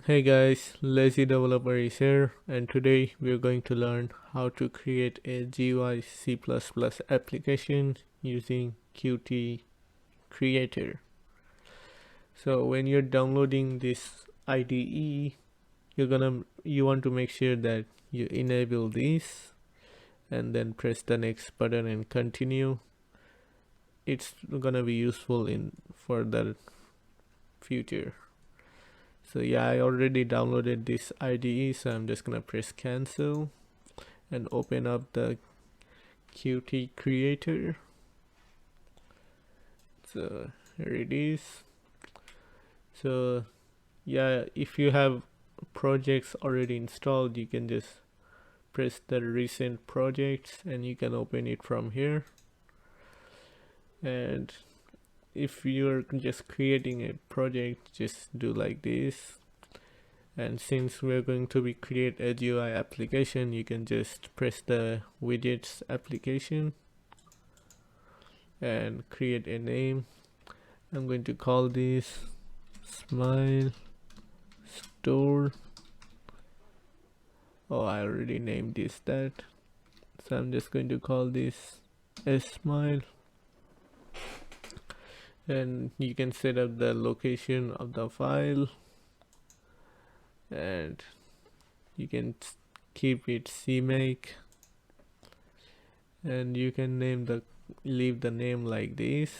Hey guys, Lazy Developer is here, and today we're going to learn how to create a GUI C++ application using Qt Creator. So when you're downloading this IDE, you want to make sure that you enable this and then press the next button and continue. It's gonna be useful in for the future. So yeah, I already downloaded this IDE, so I'm just gonna press cancel and open up the Qt Creator. So here it is. So yeah, if you have projects already installed, you can just press the recent projects and you can open it from here. And if you're just creating a project, just do like this. And since we're going to be create a GUI application, you can just press the widgets application and create a name. I'm going to call this Smile Store. Oh, I already named this that. So I'm just going to call this Smile. And you can set up the location of the file, and you can keep it CMake, and you can leave the name like this.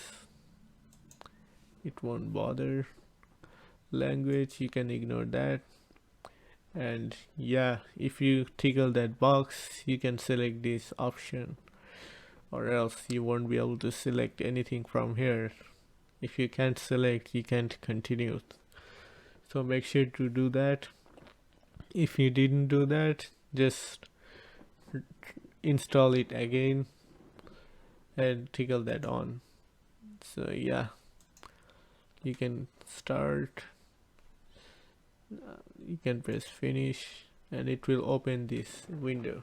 It won't bother. Language, you can ignore that. And yeah, if you tickle that box, you can select this option, or else you won't be able to select anything from here. If you can't select, you can't continue. So make sure to do that. If you didn't do that, just install it again and tickle that on. So yeah, you can start, you can press finish and it will open this window.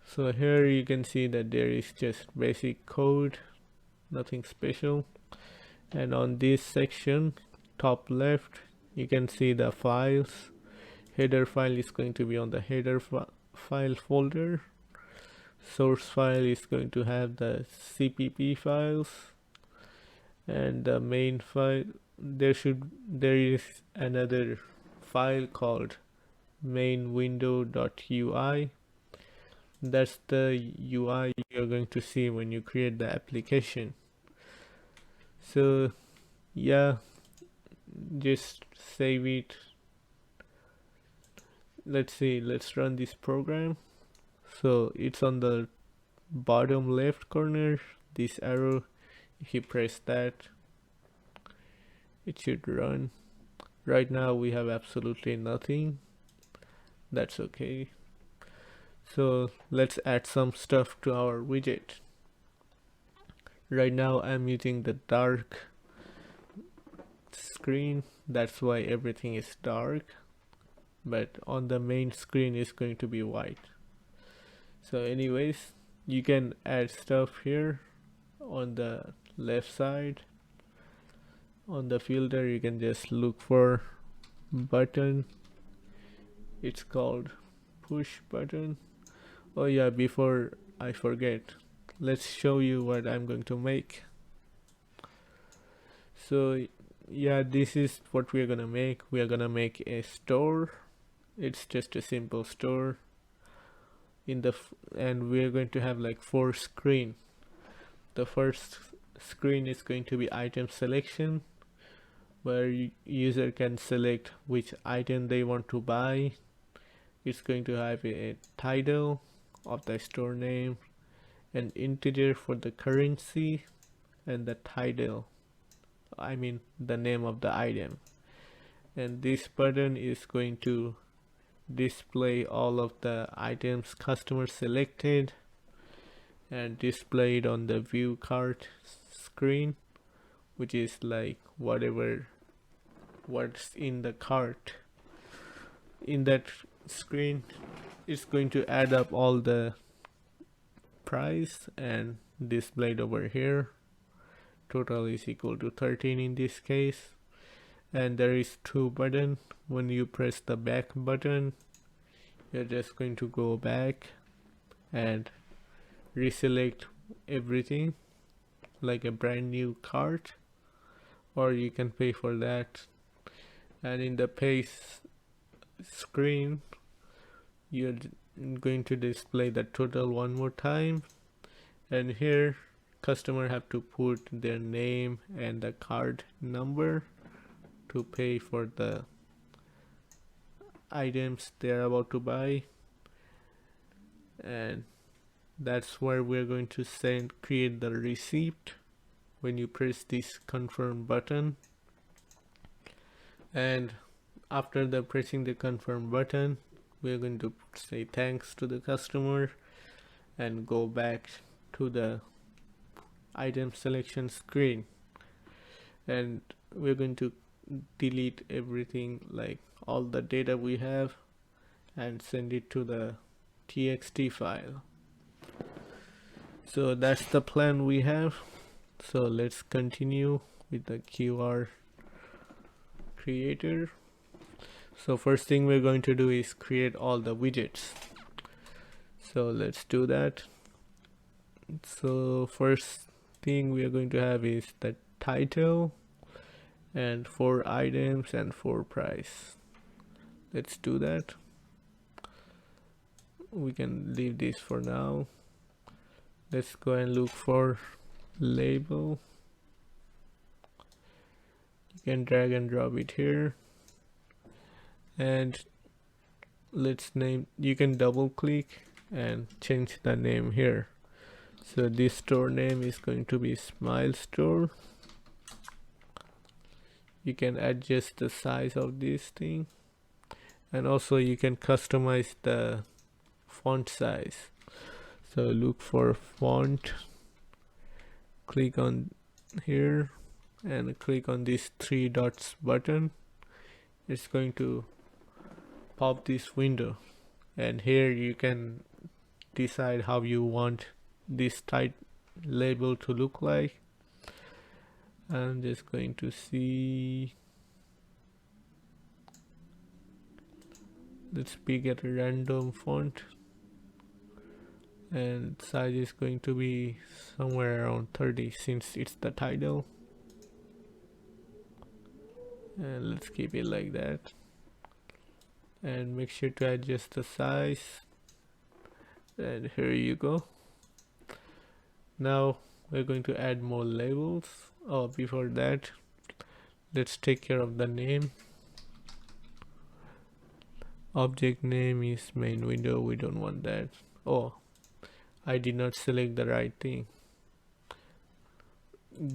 So here you can see that there is just basic code, nothing special. And on this section, top left, you can see the files. Header file is going to be on the header file folder. Source file is going to have the CPP files, and the main file, there is another file called main window.ui. That's the UI you're going to see when you create the application. So yeah, just save it. Let's run this program. So it's on the bottom left corner, this arrow. If you press that, it should run. Right now we have absolutely nothing. That's okay. So let's add some stuff to our widget. Right now I'm using the dark screen, that's why everything is dark, but on the main screen is going to be white. So anyways, you can add stuff here on the left side. On the filter, you can just look for button. It's called push button. Oh yeah, before I forget, let's show you what I'm going to make. So yeah, this is what we're gonna make. We are gonna make a store. It's just a simple store and we're going to have like 4 screens. The first screen is going to be item selection, where user can select which item they want to buy. It's going to have a title of the store name, an integer for the currency, and the title, I mean the name of the item. And this button is going to display all of the items customer selected and display it on the view cart screen, which is like what's in the cart. In that screen, it's going to add up all the price and display it over here. Total is equal to 13 in this case. and there is two button. When you press the back button, you're just going to go back and reselect everything like a brand new cart, or you can pay for that. And in the pay screen, you're going to display the total one more time, and here customer have to put their name and the card number to pay for the items they're about to buy. And that's where we're going to create the receipt when you press this confirm button. And after the pressing the confirm button, we're going to say thanks to the customer and go back to the item selection screen, and we're going to delete everything, like all the data we have, and send it to the txt file. So that's the plan we have. So let's continue with the QR creator. So first thing we're going to do is create all the widgets. So let's do that. So first thing we are going to have is the title and 4 items and 4 price. Let's do that. We can leave this for now. Let's go and look for label. You can drag and drop it here, and let's name, you can double click and change the name here. So this store name is going to be Smile Store. You can adjust the size of this thing, and also you can customize the font size. So look for font, click on here and click on this 3 dots button. It's going to pop this window, and here you can decide how you want this type label to look like. I'm just going to see, let's pick a random font, and size is going to be somewhere around 30 since it's the title, and let's keep it like that, and make sure to adjust the size, and here you go. Now we're going to add more labels. Oh, before that, let's take care of the name. Object name is main window, we don't want that. Oh, I did not select the right thing.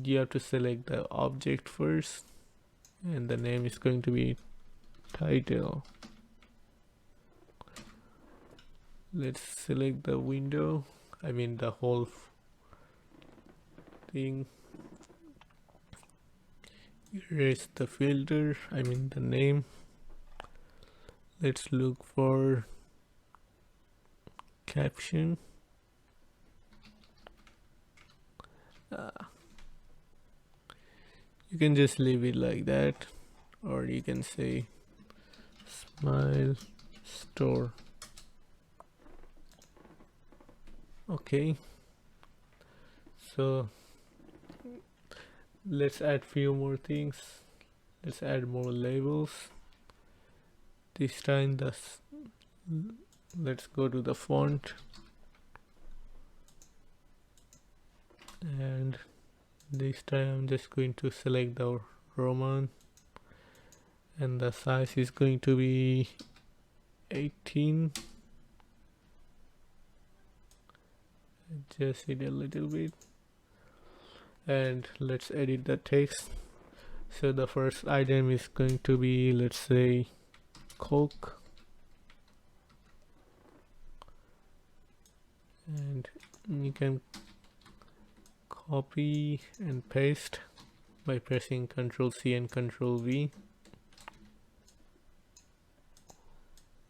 You have to select the object first, and the name is going to be title. Let's select the window, I mean the whole thing. Erase the filter, I mean the name. Let's look for caption. You can just leave it like that, or you can say Smile Store. Okay, so let's add few more things. Let's add more labels. This time let's go to the font, and this time I'm just going to select the Roman, and the size is going to be 18. Adjust it a little bit, and let's edit the text. So the first item is going to be, let's say, Coke, and you can copy and paste by pressing Ctrl+C and Ctrl+V.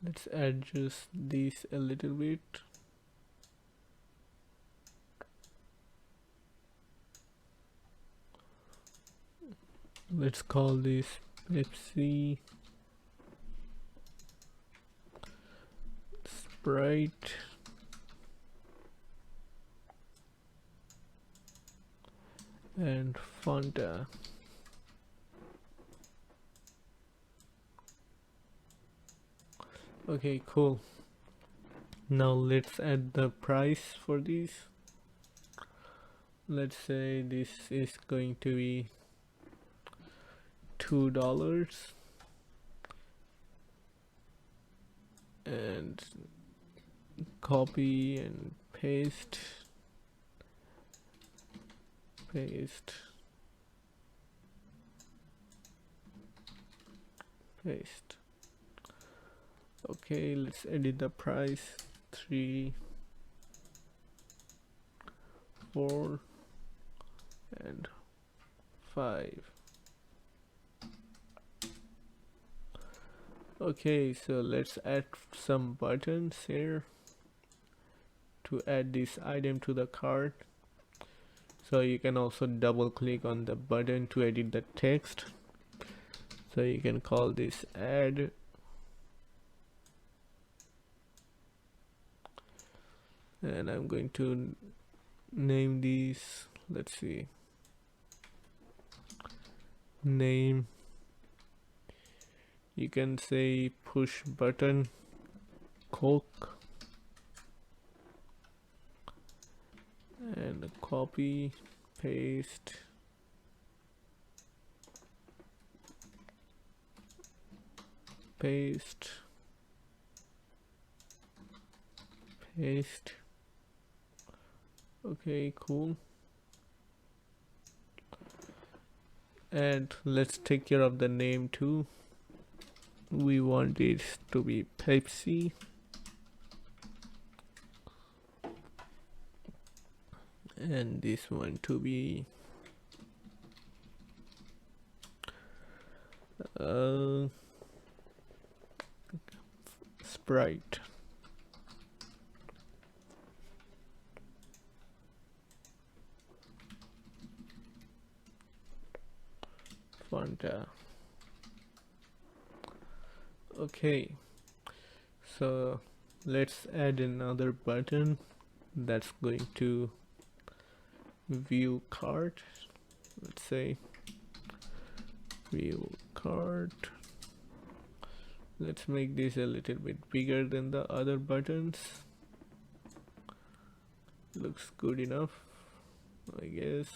Let's adjust this a little bit. Let's call this Pepsi, Sprite, and Fanta. Okay, cool. Now let's add the price for these. Let's say this is going to be $2, and copy and paste, paste, paste. Okay, let's edit the price. 3, 4, and 5. Okay, so let's add some buttons here to add this item to the cart. So you can also double click on the button to edit the text. So you can call this add, and I'm going to name these, let's see, name, you can say push button Coke, and copy, paste, paste, paste. Okay, cool. And let's take care of the name too. We want it to be Pepsi, and this one to be Sprite. Fanta. Okay, so let's add another button that's going to view cart. Let's say view cart. Let's make this a little bit bigger than the other buttons. Looks good enough, I guess.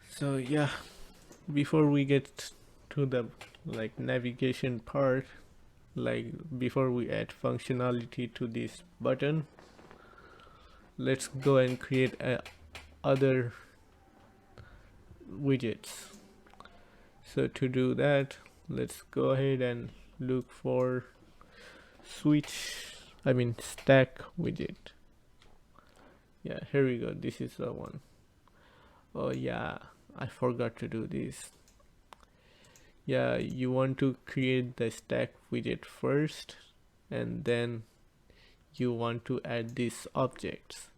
So yeah, before we get to the navigation part, before we add functionality to this button, let's go and create other widgets. So to do that, let's go ahead and look for stack widget. Yeah, here we go. This is the one. Oh yeah, I forgot to do this. Yeah, you want to create the stack widget first, and then you want to add these objects,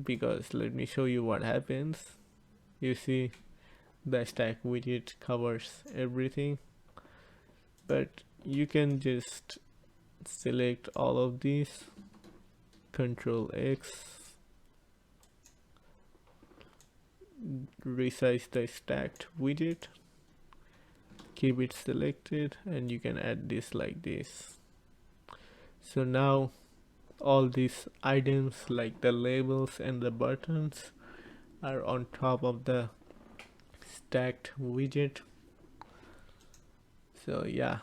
because let me show you what happens. You see, the stack widget covers everything, but you can just select all of these, Control X, resize the stacked widget, keep it selected, and you can add this like this. So now all these items, like the labels and the buttons, are on top of the stacked widget. So yeah,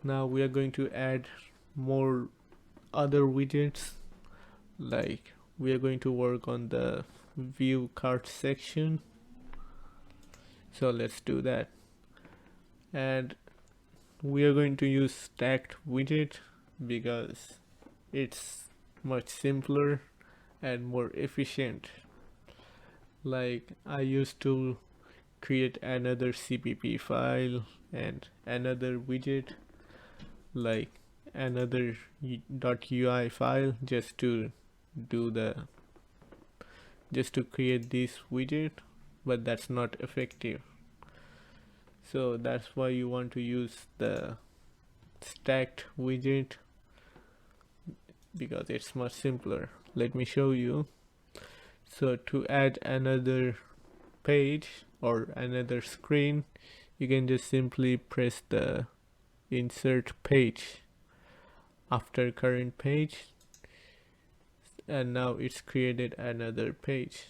now we are going to add more other widgets. Like, we are going to work on the view cart section, so let's do that. And we are going to use stacked widget because it's much simpler and more efficient. Like, I used to create another CPP file and another widget, like another .ui file, just to create this widget. but that's not effective. So that's why you want to use the stacked widget, because it's much simpler. Let me show you. So to add another page or another screen, you can just simply press the insert page after current page, and now it's created another page.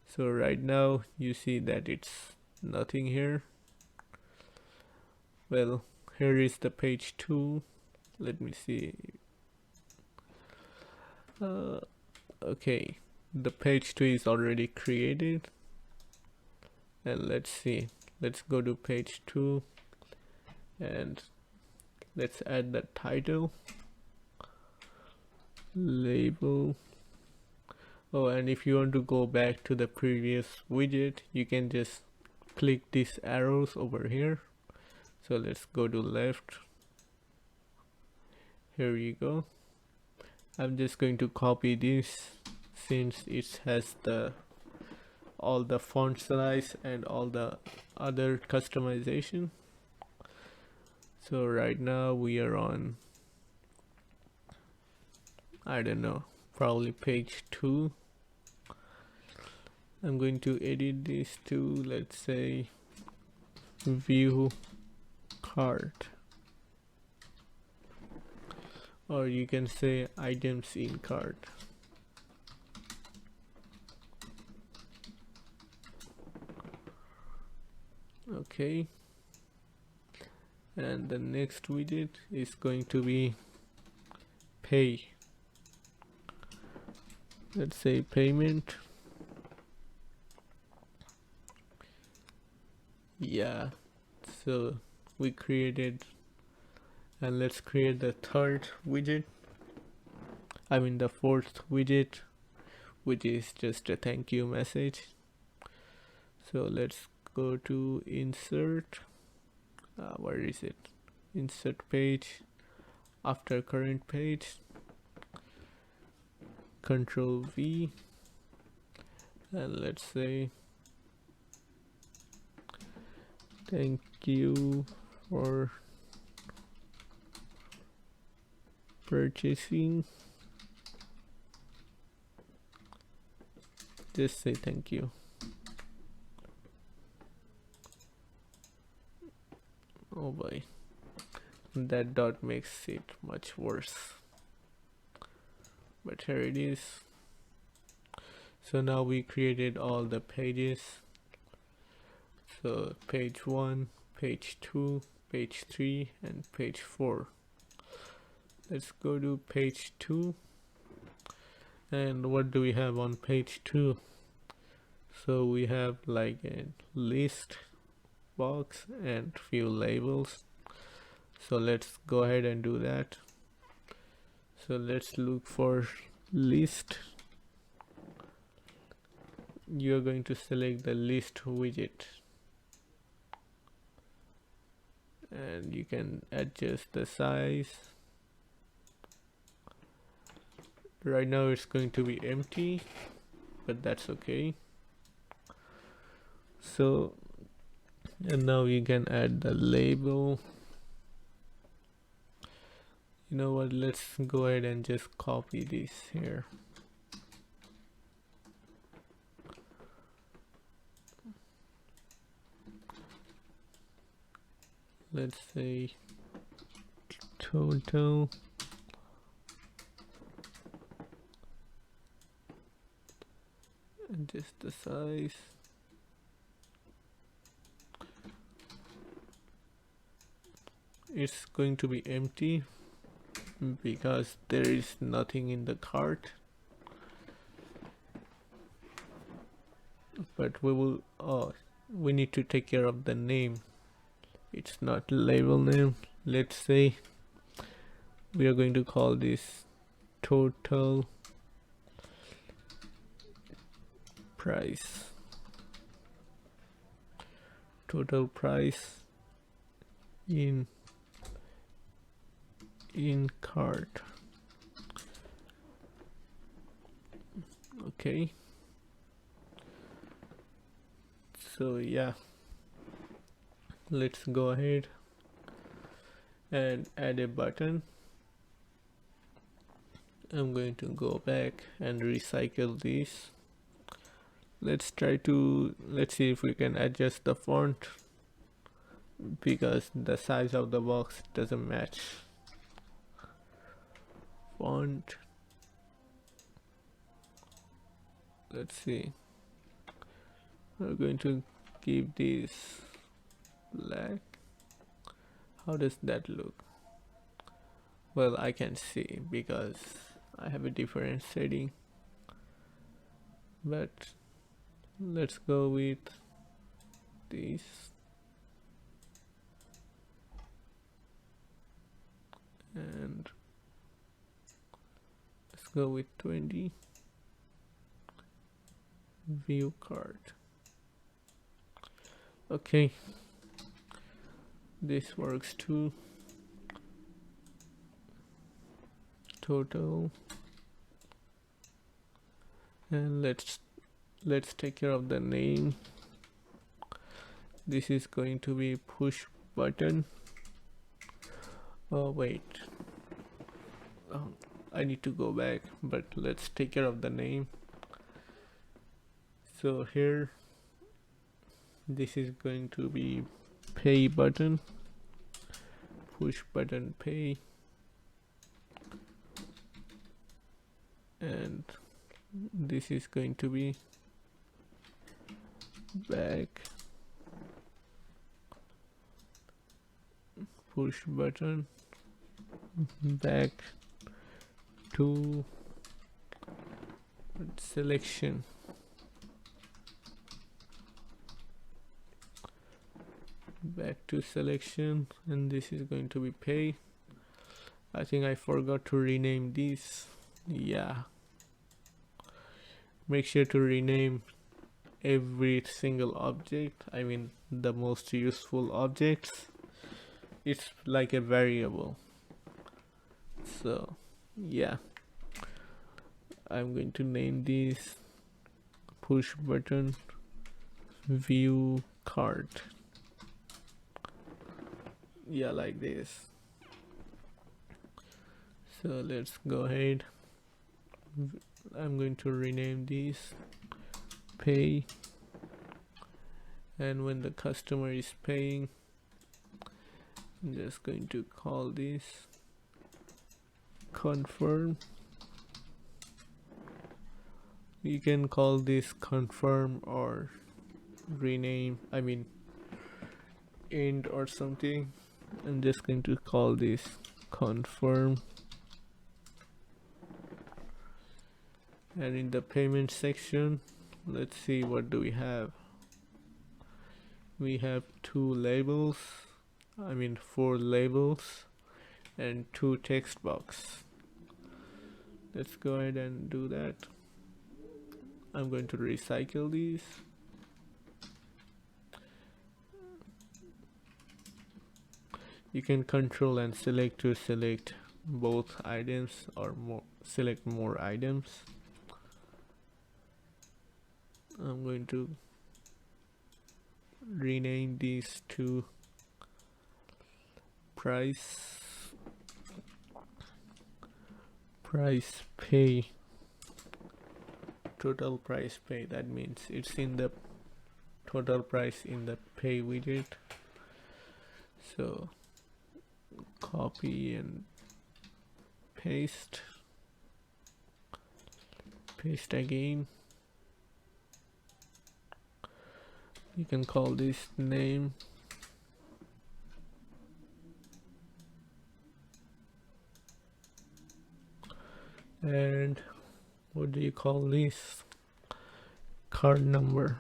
So right now you see that it's nothing here. Well, here is the page 2. Let me see. Okay, the page 2 is already created, and let's see, let's go to page 2 and let's add the title, label. Oh, and if you want to go back to the previous widget, you can just click these arrows over here. So let's go to left. Here you go. I'm just going to copy this since it has all the font size and all the other customization. So right now we are on, I don't know, probably page 2. I'm going to edit this to, let's say, view cart, or you can say items in cart. Okay, and the next widget is going to be pay. Let's say payment. Yeah, so we created, and let's create the third widget, I mean the fourth widget, which is just a thank you message. So let's go to insert, where is it, insert page after current page, Control V, and let's say thank you for purchasing. Just say thank you. Oh boy, that dot makes it much worse, but here it is. So now we created all the pages. So page 1, page 2, page 3, and page 4. Let's go to page 2. And what do we have on page 2? So we have like a list box and few labels. So let's go ahead and do that. So let's look for list. You're going to select the list widget, and you can adjust the size. Right now it's going to be empty, but that's okay. So, and now you can add the label. You know what, let's go ahead and just copy this here. Let's say total and just the size. It's going to be empty because there is nothing in the cart, but we need to take care of the name. It's not label name. Let's say we are going to call this total price. Total price in cart. Okay. So yeah, let's go ahead and add a button. I'm going to go back and recycle this. Let's see if we can adjust the font, because the size of the box doesn't match. Font, let's see, we're going to keep this black. How does that look? Well, I can see because I have a different setting, but let's go with this. And let's go with 20. View card. Okay, this works too. Total. And let's take care of the name. This is going to be push button. Oh wait, I need to go back, but let's take care of the name. So here, this is going to be pay button, push button pay, and this is going to be back, push button back to selection. Back to selection, and this is going to be pay. I think I forgot to rename this. Yeah, make sure to rename every single object, I mean the most useful objects. It's like a variable. So yeah, I'm going to name this push button view card. Yeah, like this. So let's go ahead. I'm going to rename this pay, and when the customer is paying, I'm just going to call this confirm. You can call this confirm or rename, I mean end or something. I'm just going to call this confirm. And in the payment section, let's see, what do we have? We have 2 labels, I mean 4 labels and 2 text box. Let's go ahead and do that. I'm going to recycle these. You can control and select to select both items or select more items. I'm going to rename these to price pay, total price pay. That means it's in the total price in the pay widget. So copy and paste again. You can call this name, and what do you call this? Card number.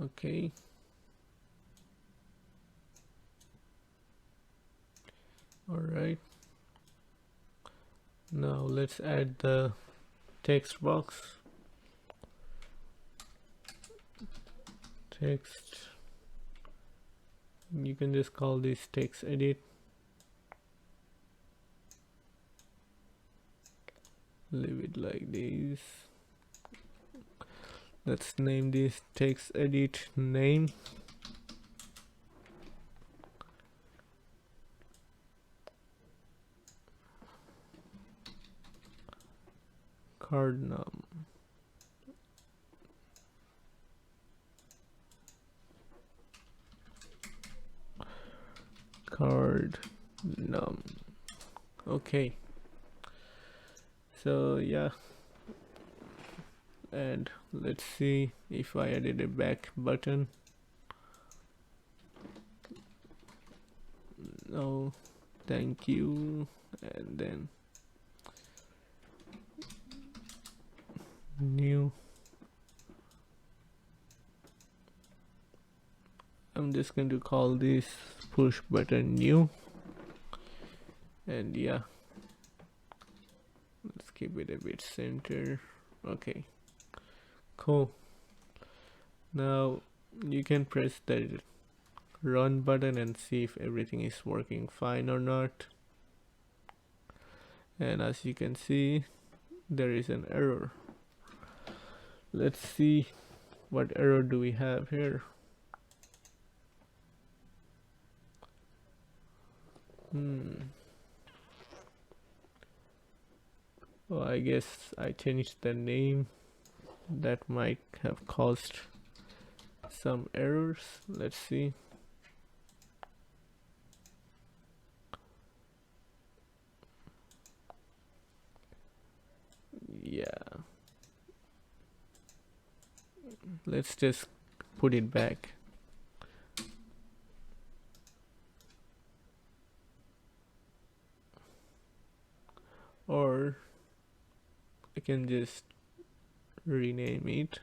Okay. Alright. Now let's add the text box. Text You can just call this text edit. Leave it like this. Let's name this text edit name. Card num. Card num. Okay. So yeah, and let's see if I added a back button. No, thank you. And then new. I'm just going to call this push button new. And yeah, let's keep it a bit center. Okay, cool. Now you can press the run button and see if everything is working fine or not. And as you can see, there is an error. Let's see what error do we have here. Oh, I guess I changed the name. That might have caused some errors. Let's see. Yeah, let's just put it back. Or I can just rename it.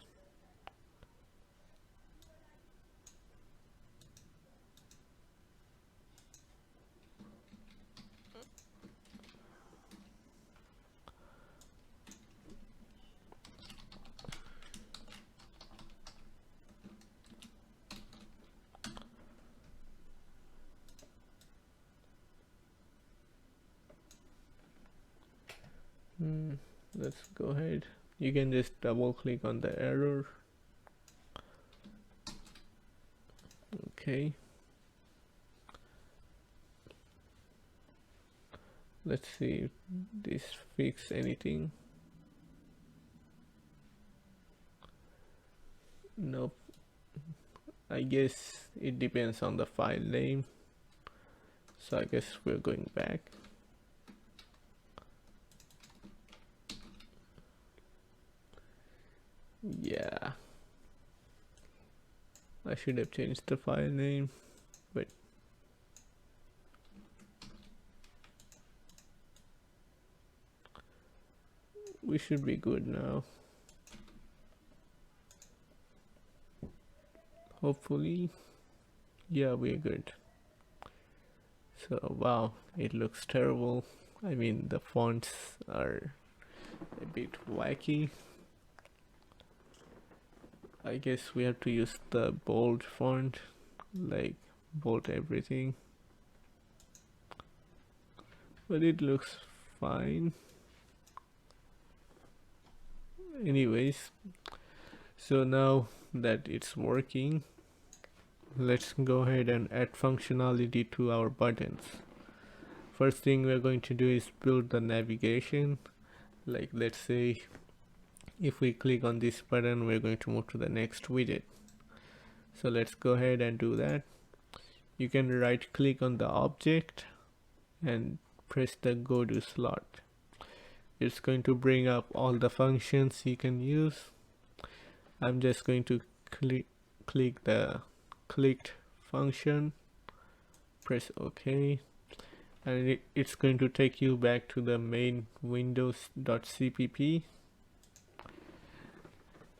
Let's go ahead. You can just double click on the error. Okay. Let's see if this fix anything. Nope. I guess it depends on the file name. So I guess we're going back. Yeah, I should have changed the file name, but we should be good now. Hopefully, yeah, we're good. So wow, it looks terrible. I mean, the fonts are a bit wacky. I guess we have to use the bold font, like bold everything, but it looks fine. Anyways, so now that it's working, let's go ahead and add functionality to our buttons. First thing we're going to do is build the navigation. Like, let's say if we click on this button, we're going to move to the next widget. So let's go ahead and do that. You can right click on the object and press the go to slot. It's going to bring up all the functions you can use. I'm just going to click the clicked function, press OK, and it's going to take you back to the main windows.cpp.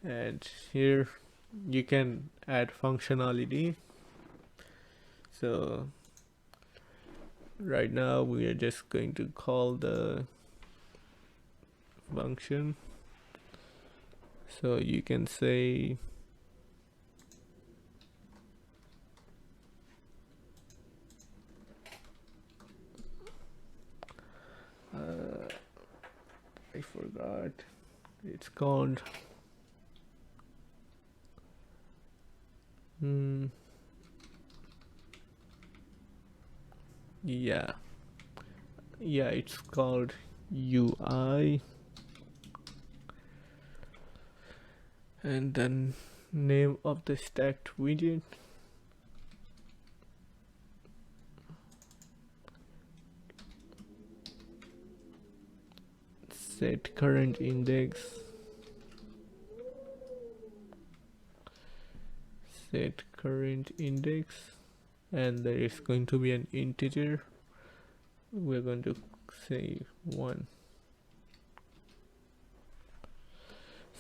And here you can add functionality. So right now we are just going to call the function. So you can say forgot. It's called yeah, it's called UI, and then name of the stacked widget, set current index, and there is going to be an integer. We're going to say 1.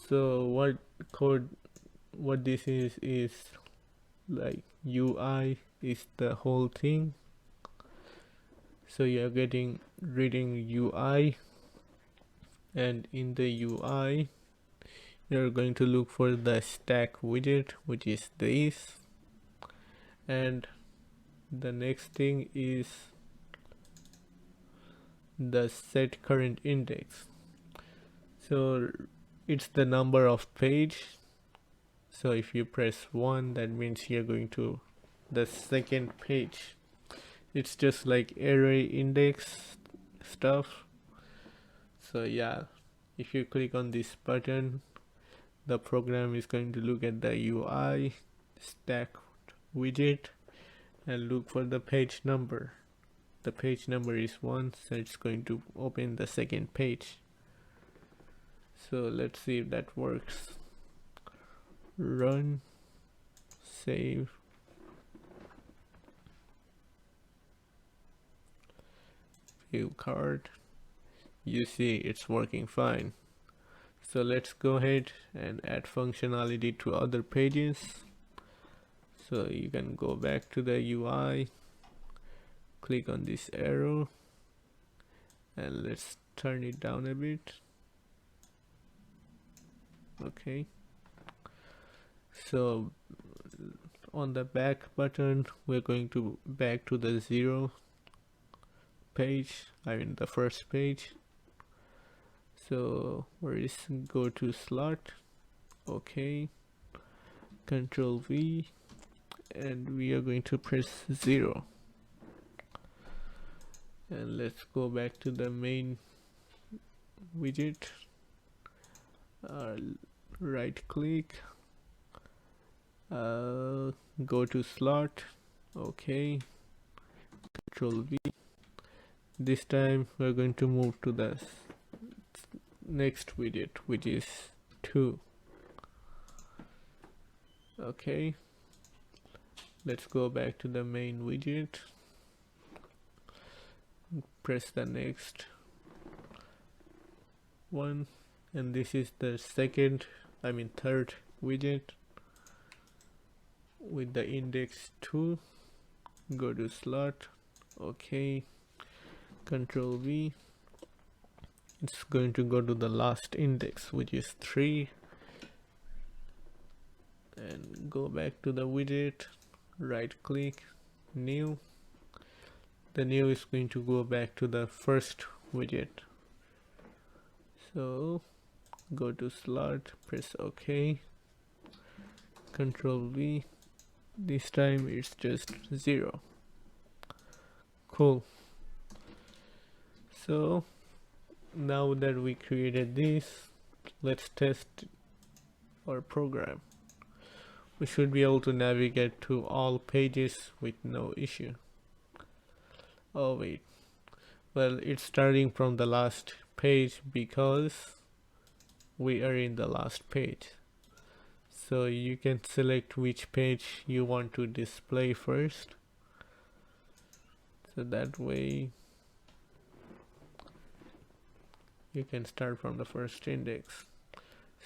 So what this is like UI is the whole thing. So you're reading UI, and in the UI you're going to look for the stack widget, which is this, and the next thing is the set current index. So it's the number of page. So if you press 1, that means you're going to the second page. It's just like array index stuff. So yeah, if you click on this button, the program is going to look at the UI stack widget and look for the page number. The page number is 1, so it's going to open the second page. So let's see if that works. Run, save, view card. You see it's working fine. So let's go ahead and add functionality to other pages. So you can go back to the UI, click on this arrow, and let's turn it down a bit. Okay, so on the back button we're going to back to the 0 page, the first page. So where is go to slot? Okay, Control V, and we are going to press 0. And let's go back to the main widget. Right click, go to slot. Okay, Control V. This time we're going to move to the next widget, which is 2. Okay, let's go back to the main widget, press the next one, and this is the third widget with the index 2. Go to slot. Okay, Control V. It's going to go to the last index, which is 3, and go back to the widget, right click, new. The new is going to go back to the first widget. So go to slot, press OK, Control V. This time it's just 0. Cool. So now that we created this, let's test our program. We should be able to navigate to all pages with no issue. Oh wait, well, it's starting from the last page because we are in the last page. So you can select which page you want to display first, so that way you can start from the first index.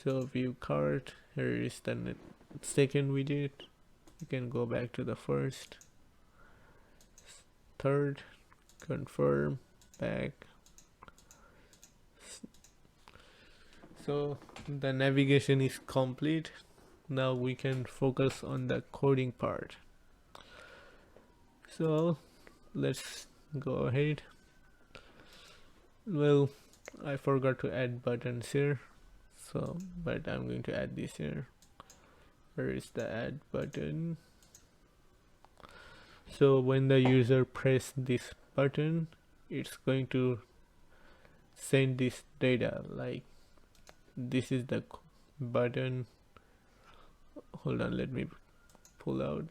So view cart, here is the second widget. You can go back to the first, third, confirm, back. So the navigation is complete. Now we can focus on the coding part. So let's go ahead. Well, I forgot to add buttons here, so but I'm going to add this here. Where is the add button? So when the user press this button, it's going to send this data. Like this is the button. Hold on, let me pull out.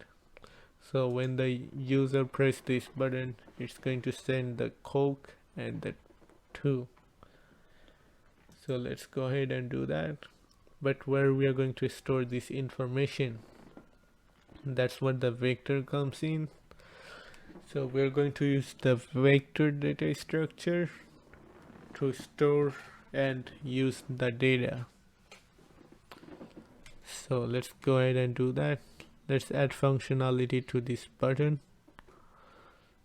So when the user press this button, it's going to send the Coke and the 2. So let's go ahead and do that. But where we are going to store this information, that's what the vector comes in. So we're going to use the vector data structure to store and use the data. So let's go ahead and do that. Let's add functionality to this button.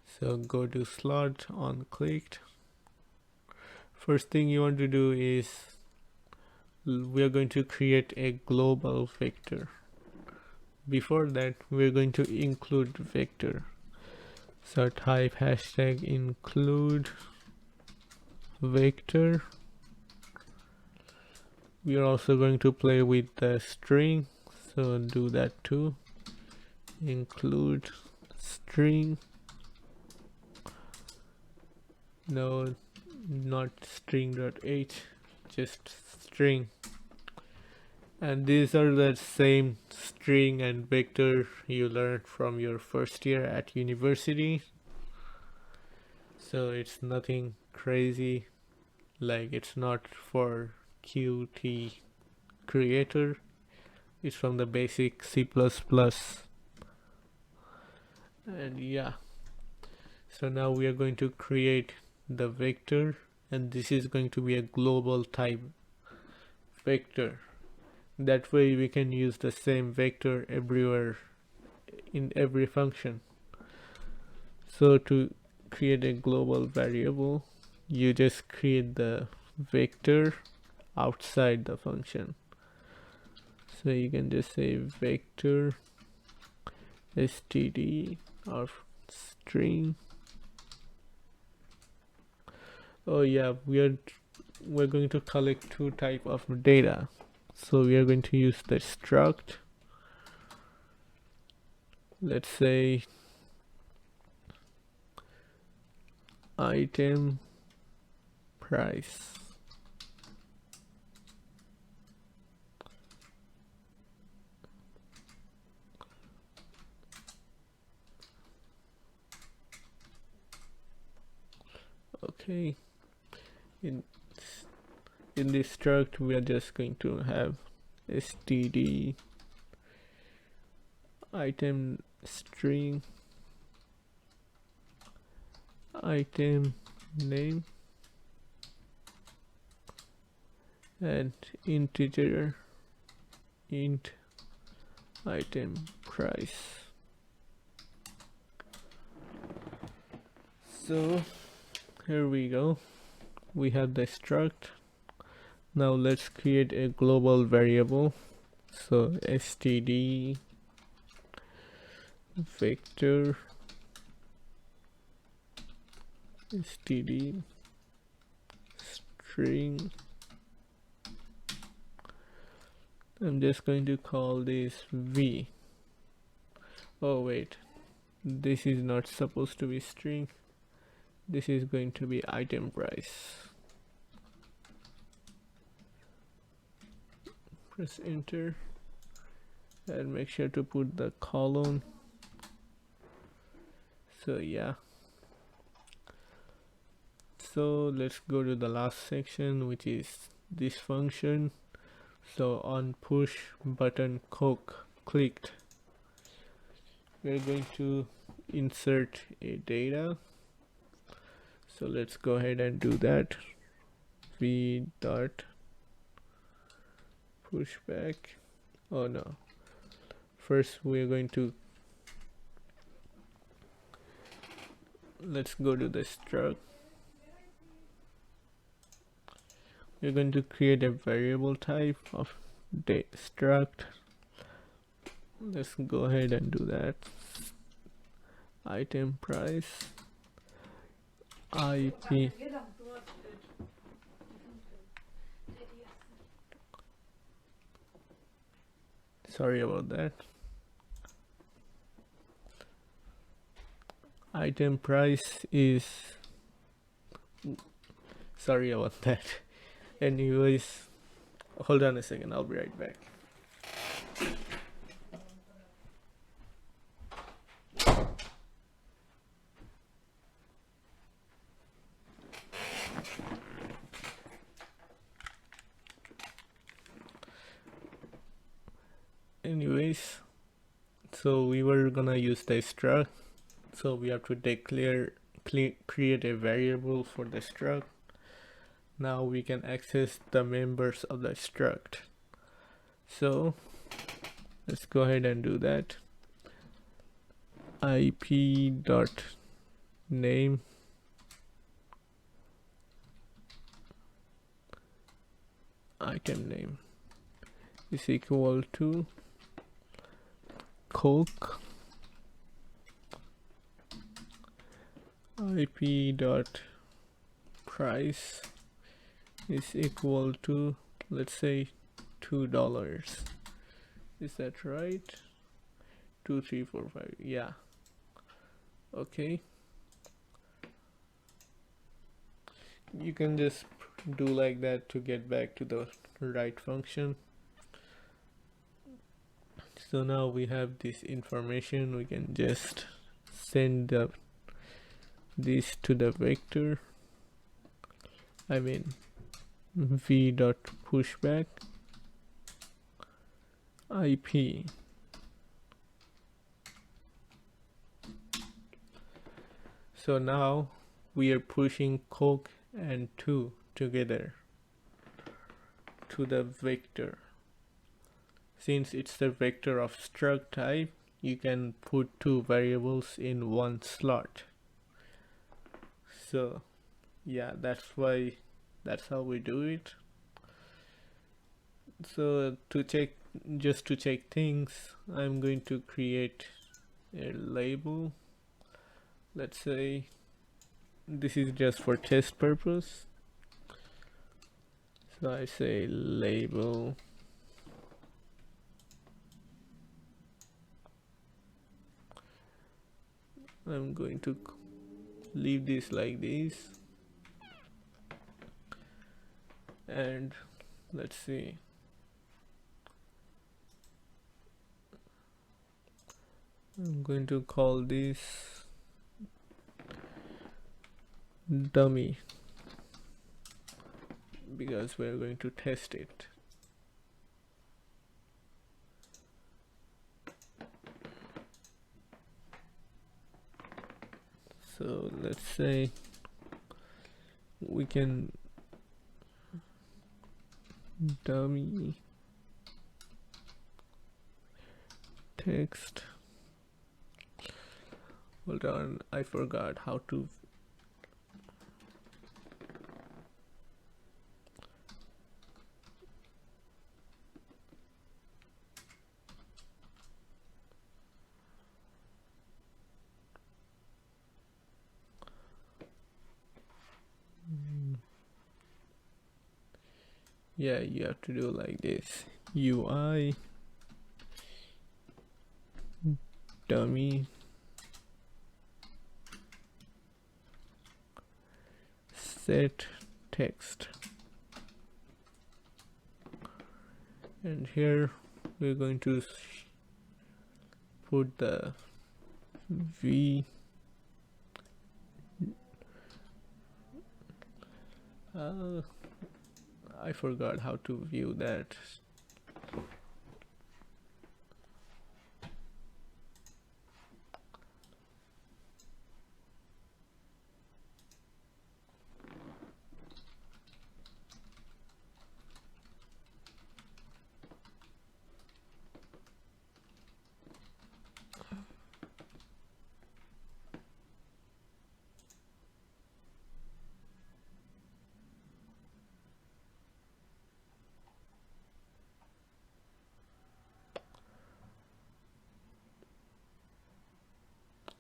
So go to slot on clicked. First thing you want to do is we are going to create a global vector. Before that, we're going to include vector. So type hashtag include vector. We are also going to play with the string, so do that too. Include string. No, not string.h, just string. And these are the same string and vector you learned from your first year at university. So it's nothing crazy, like it's not for Qt creator, it's from the basic C++. And yeah, so now we are going to create the vector, and this is going to be a global type vector. That way we can use the same vector everywhere in every function. So to create a global variable, you just create the vector outside the function. So you can just say vector std or string. Oh yeah, we're going to collect 2 type of data. So we are going to use the struct. Let's say item price. Okay, in this struct we are just going to have std item string item name and integer int item price. So here we go, we have the struct. Now let's create a global variable. So std vector std string. I'm just going to call this v. Oh wait, this is not supposed to be string, this is going to be item price. Press enter and make sure to put the colon. So yeah, so let's go to the last section, which is this function. So on push button Coke clicked, we're going to insert a data. So let's go ahead and do that. V dot push back. Oh no, first we're going to, let's go to the struct. We're going to create a variable type of struct. Let's go ahead and do that. Item price IP. Sorry about that. Item price is, sorry about that. Anyways, hold on a second, I'll be right back. Anyways, so we were gonna use the struct, so we have to declare create a variable for the struct. Now we can access the members of the struct. So let's go ahead and do that. IP dot name item name is equal to Coke. IP dot price is equal to, let's say, $2. Is that right? 2 3 4 5, yeah. Okay, you can just do like that to get back to the right function. So now we have this information, we can just send this to the vector, I mean v dot pushback IP. So now we are pushing Coke and 2 together to the vector. Since it's the vector of struct type, you can put 2 variables in one slot. So yeah, that's how we do it. So just to check things, I'm going to create a label. Let's say this is just for test purpose. So I say label I'm going to leave this like this, and let's see, I'm going to call this dummy because we're going to test it. So let's say we can dummy text. Hold on, I forgot how to yeah, you have to do like this: UI dummy set text, and here we're going to put the v I forgot how to view that.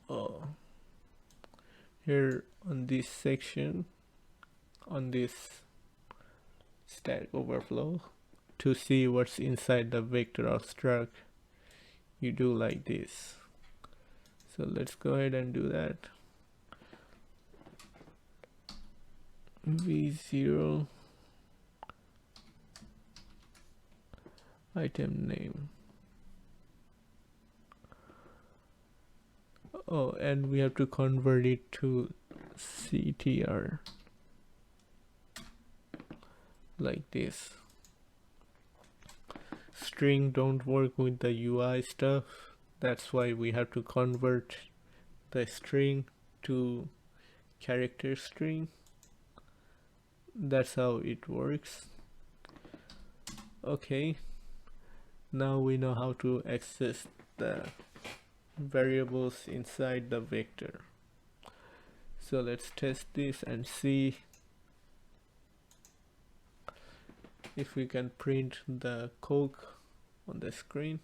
Oh, here on this section, on this Stack Overflow, to see what's inside the vector or struct, you do like this. So let's go ahead and do that. v0 item name. Oh, and we have to convert it to CTR like this. String don't work with the UI stuff. That's why we have to convert the string to character string. That's how it works. Okay, now we know how to access the variables inside the vector. So let's test this and see if we can print the Coke on the screen.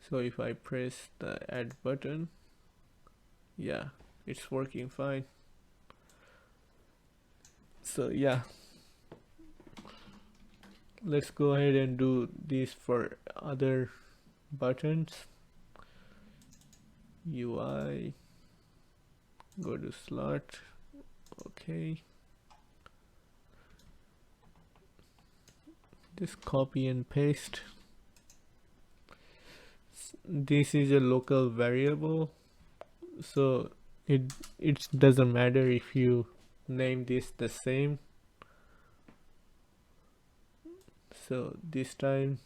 So if I press the add button, yeah, it's working fine. So yeah, let's go ahead and do this for other buttons. UI, go to slot, okay. Just copy and paste. This is a local variable, so it doesn't matter if you name this the same. So this time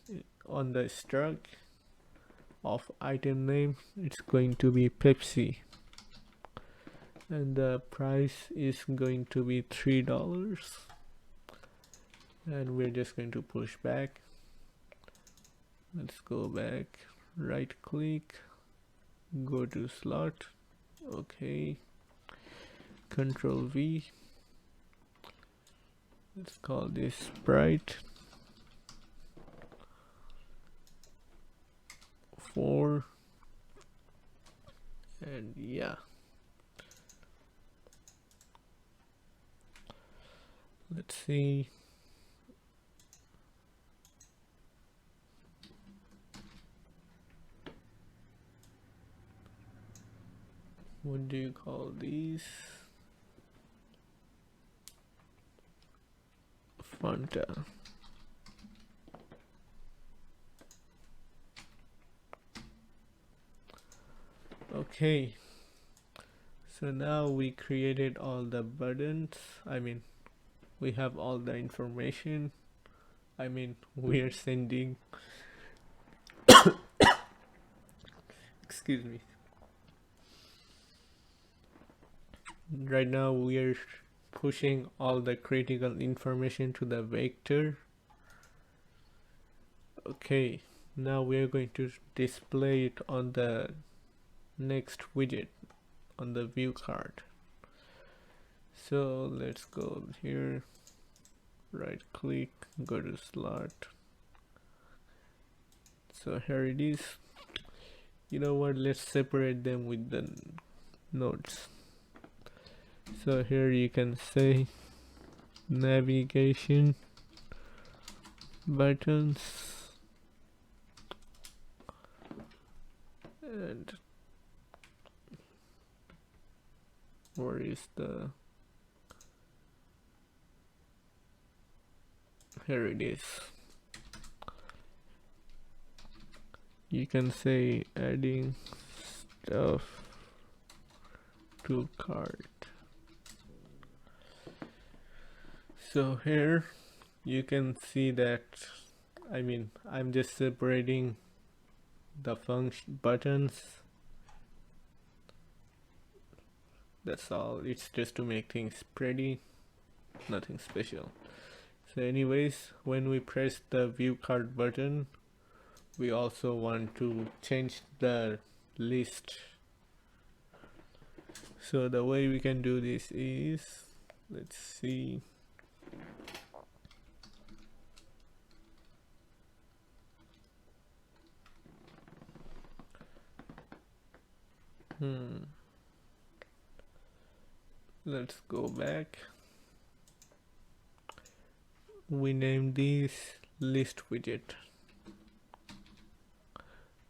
on the struct of item name, it's going to be Pepsi, and the price is going to be $3, and we're just going to push back. Let's go back, right click, go to slot, okay, Control V, let's call this Sprite 4, and yeah, let's see. What do you call these? Fanta. Okay, so now we created all the buttons. I mean, we have all the information. I mean, we are sending excuse me. Right now we are pushing all the critical information to the vector. Okay, now we are going to display it on the next widget on the view card. So let's go here, right click, go to slot. So here it is. You know what, let's separate them with the nodes. So here you can say navigation buttons, and where is the, here it is. You can say adding stuff to cart. So here you can see that, I mean, I'm just separating the function buttons. That's all. It's just to make things pretty, nothing special. So anyways, when we press the view card button, we also want to change the list. So the way we can do this is, let's see. Let's go back. we name this list widget.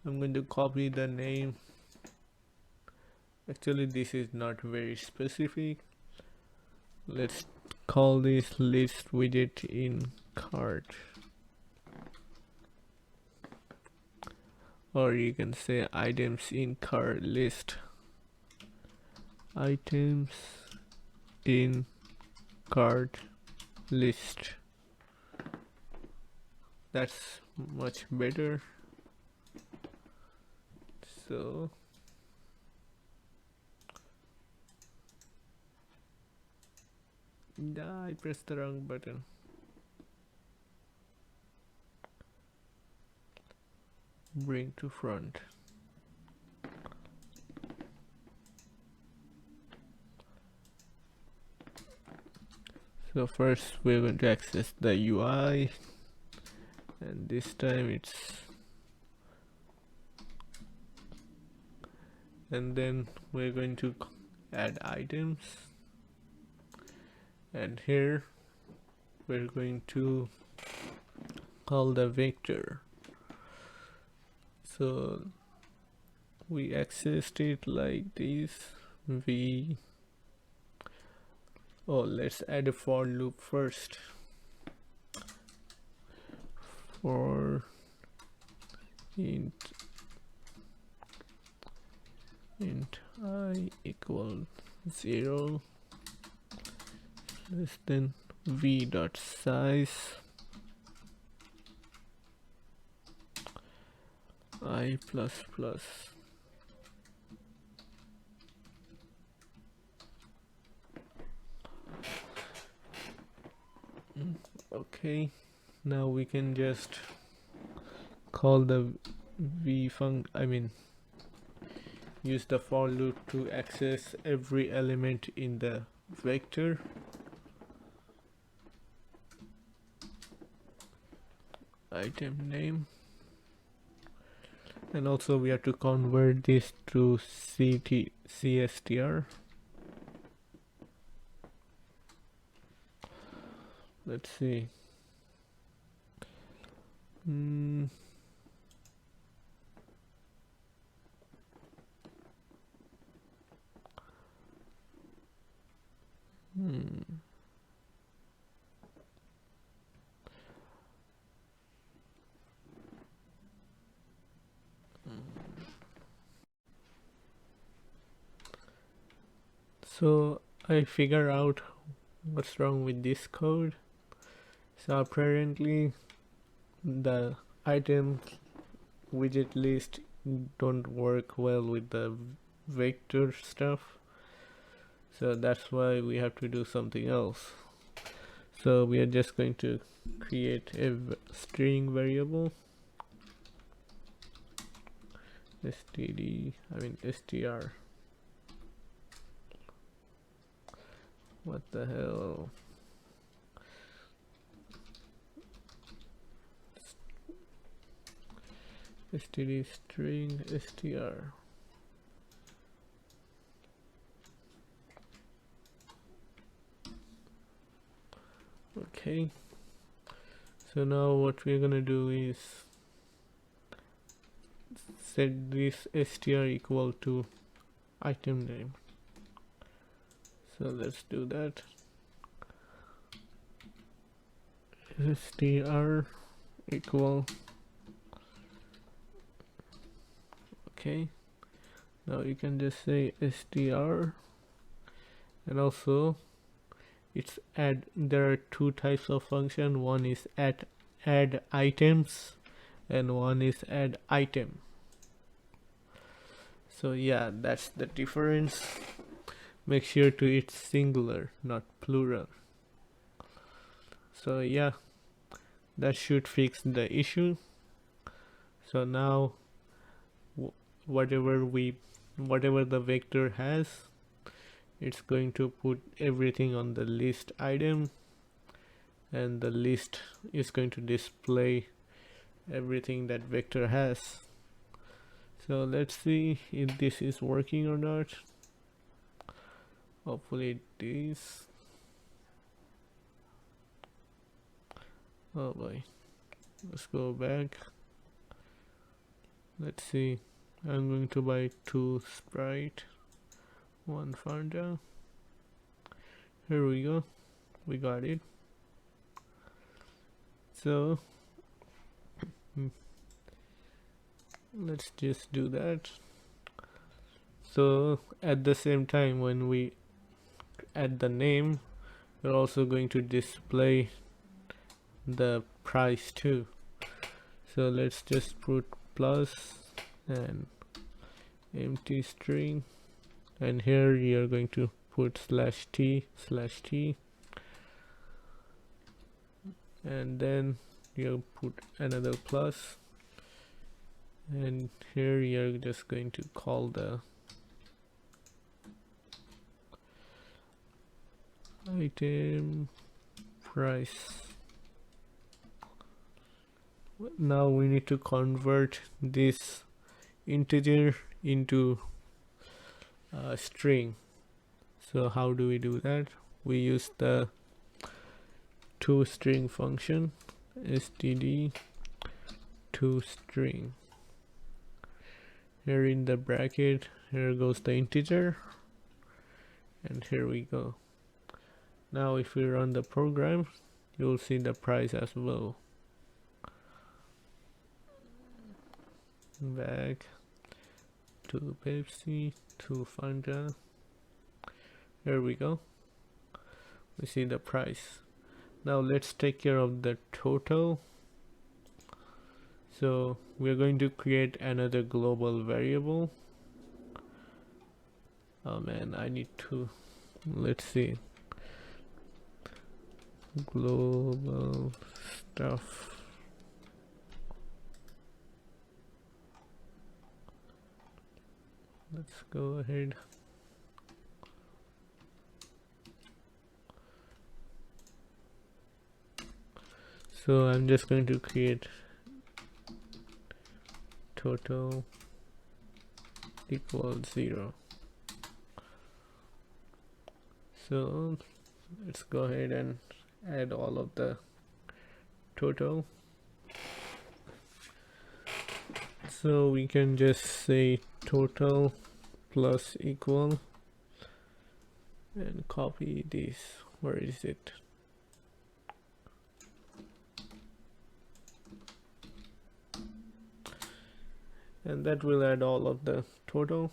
I'm going to copy the name. Actually, this is not very specific. Let's call this list widget in cart, or you can say items in cart list. Items in cart list. That's much better. So yeah, I pressed the wrong button. Bring to front. So first we're going to access the UI, and this time it's, and then we're going to add items, and here we're going to call the vector. So we accessed it like this. Let's add a for loop first. For int I equal 0 less than v dot size I plus plus. Okay, now we can just call the use the for loop to access every element in the vector. Item name, and also we have to convert this to CSTR. Let's see. So I figure out what's wrong with this code. So apparently the item widget list don't work well with the vector stuff, so that's why we have to do something else. So we are just going to create a string variable, str. What the hell? std string str. Okay, so now what we're gonna do is set this str equal to item name. So let's do that. Str equal. Okay, now you can just say str, and also it's add. There are two types of function. One is add items, and one is add item. So yeah, that's the difference. Make sure to it's singular, not plural. So yeah, that should fix the issue. So now whatever the vector has, it's going to put everything on the list item, and the list is going to display everything that vector has. So let's see if this is working or not. Hopefully it is. Oh boy, let's go back. Let's see, I'm going to buy 2 Sprite, 1 Fanta. Here we go, we got it. So let's just do that. So at the same time, when we add the name, we're also going to display the price too. So let's just put plus and empty string, and here you're going to put /t/t, and then you put another plus, and here you're just going to call the item price. Now we need to convert this integer into a string. So how do we do that? We use the toString function, std toString. Here in the bracket, here goes the integer, and here we go. Now if we run the program, you'll see the price as well. Back to Pepsi, to Fanta. Here we go, we see the price. Now let's take care of the total. So we're going to create another global variable. Oh man, I need to, let's see, global stuff. Let's go ahead. So I'm just going to create total equals 0. So let's go ahead and add all of the total. So we can just say total plus equal and copy this. Where is it? And that will add all of the total.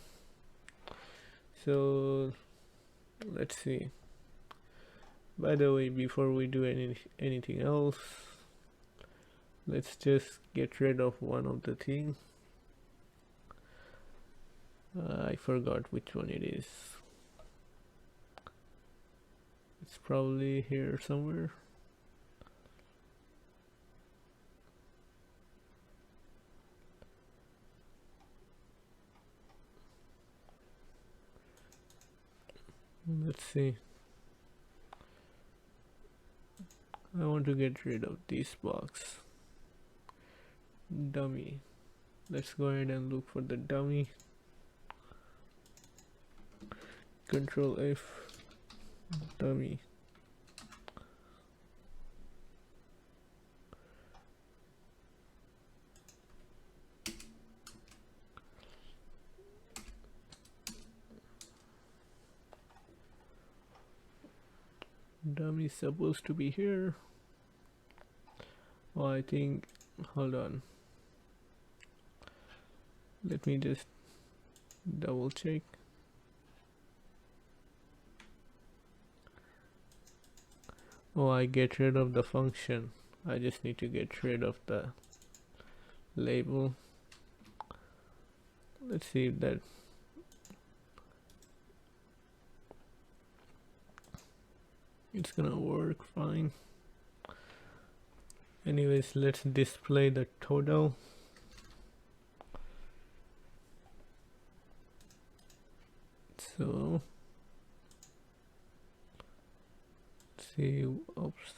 So let's see. By the way, before we do anything else, let's just get rid of one of the things. I forgot which one it is. It's probably here somewhere. Let's see. I want to get rid of this box. Dummy. Let's go ahead and look for the dummy. Control F, dummy. Dummy is supposed to be here. Oh, I think, hold on. Let me just double check. Oh, I get rid of the function. I just need to get rid of the label. Let's see if that it's gonna work fine. Anyways, let's display the total. So see, oops.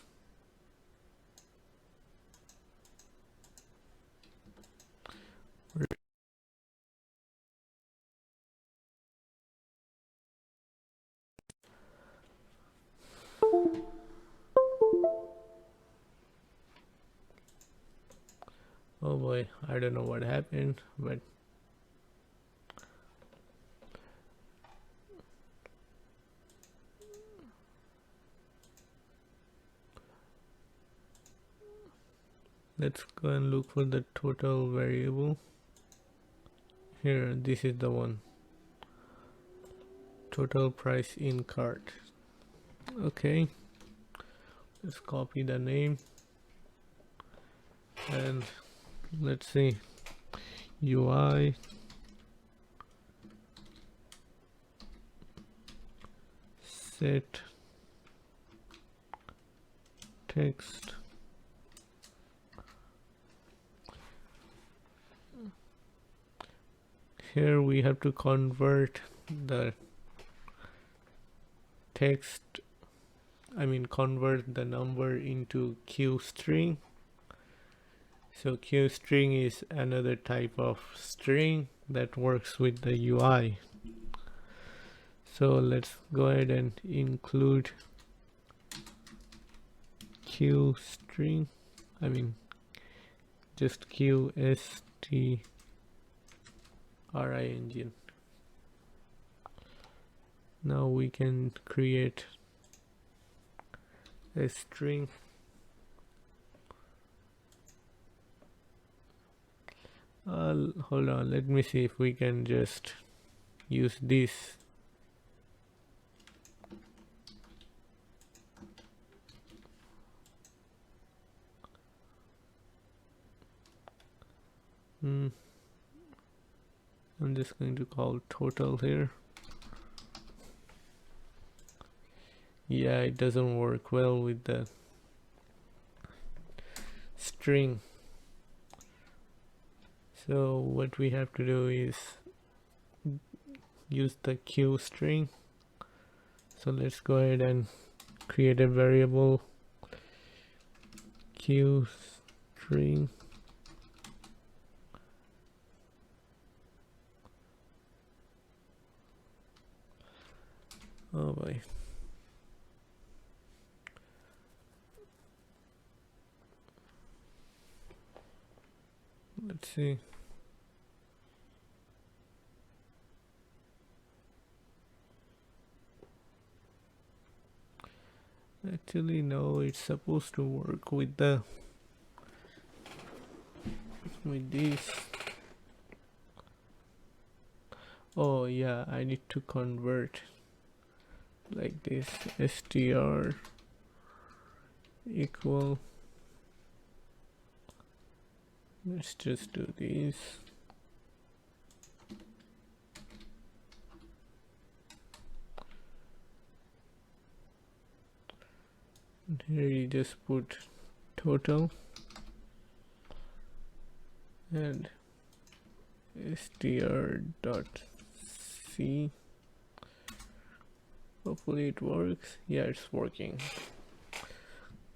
I don't know what happened, but let's go and look for the total variable. Here, this is the one. Total price in cart. Okay, let's copy the name and let's see, UI set text. Here we have to convert the text, convert the number into Q string. So Q string is another type of string that works with the UI. So let's go ahead and include Q string, just QSTRING. Now we can create a string. Hold on, let me see if we can just use this. I'm just going to call total here. Yeah, it doesn't work well with the string. So what we have to do is use the Q string. So let's go ahead and create a variable Q string. Oh boy. Let's see. Actually, no, it's supposed to work with this. Oh yeah, I need to convert like this, str equal, let's just do this. And here you just put total and str.c. Hopefully it works. Yeah, it's working.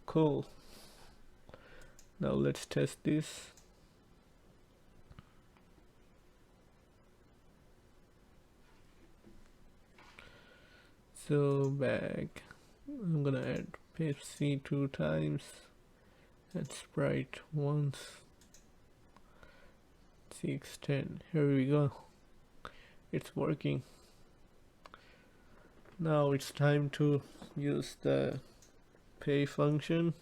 Cool. Now let's test this. So back, I'm gonna add Pepsi 2 times and Sprite once. 6, 10. Here we go. It's working. Now it's time to use the pay function.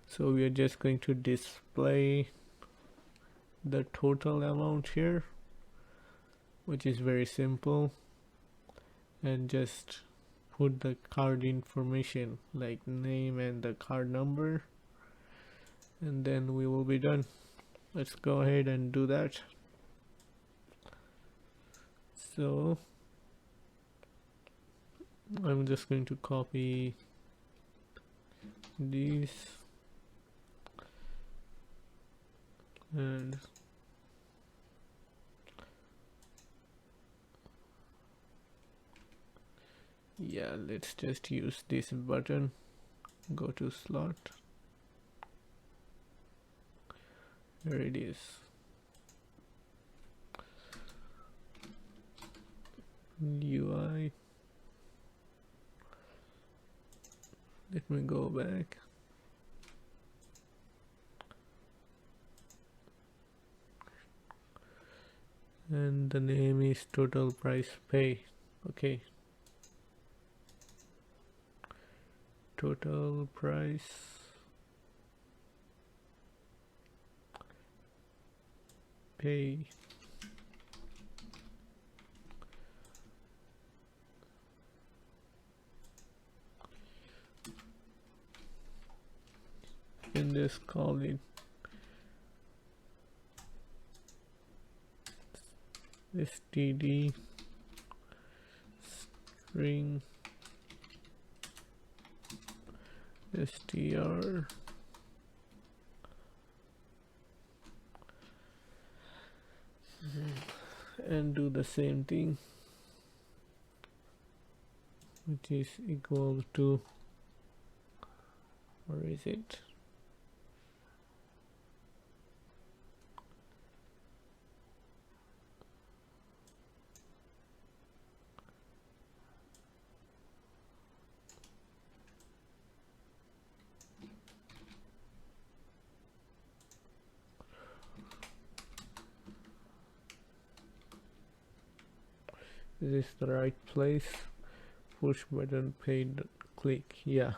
So we are just going to display the total amount here, which is very simple, and just put the card information like name and the card number, and then we will be done. Let's go ahead and do that. So I'm just going to copy these and yeah, let's just use this button. Go to slot. There it is. UI. Let me go back. and the name is total price pay. Okay, total price pay. And just call it std string str and do the same thing, which is equal to, or is it, is this the right place? Push button paid click, yeah.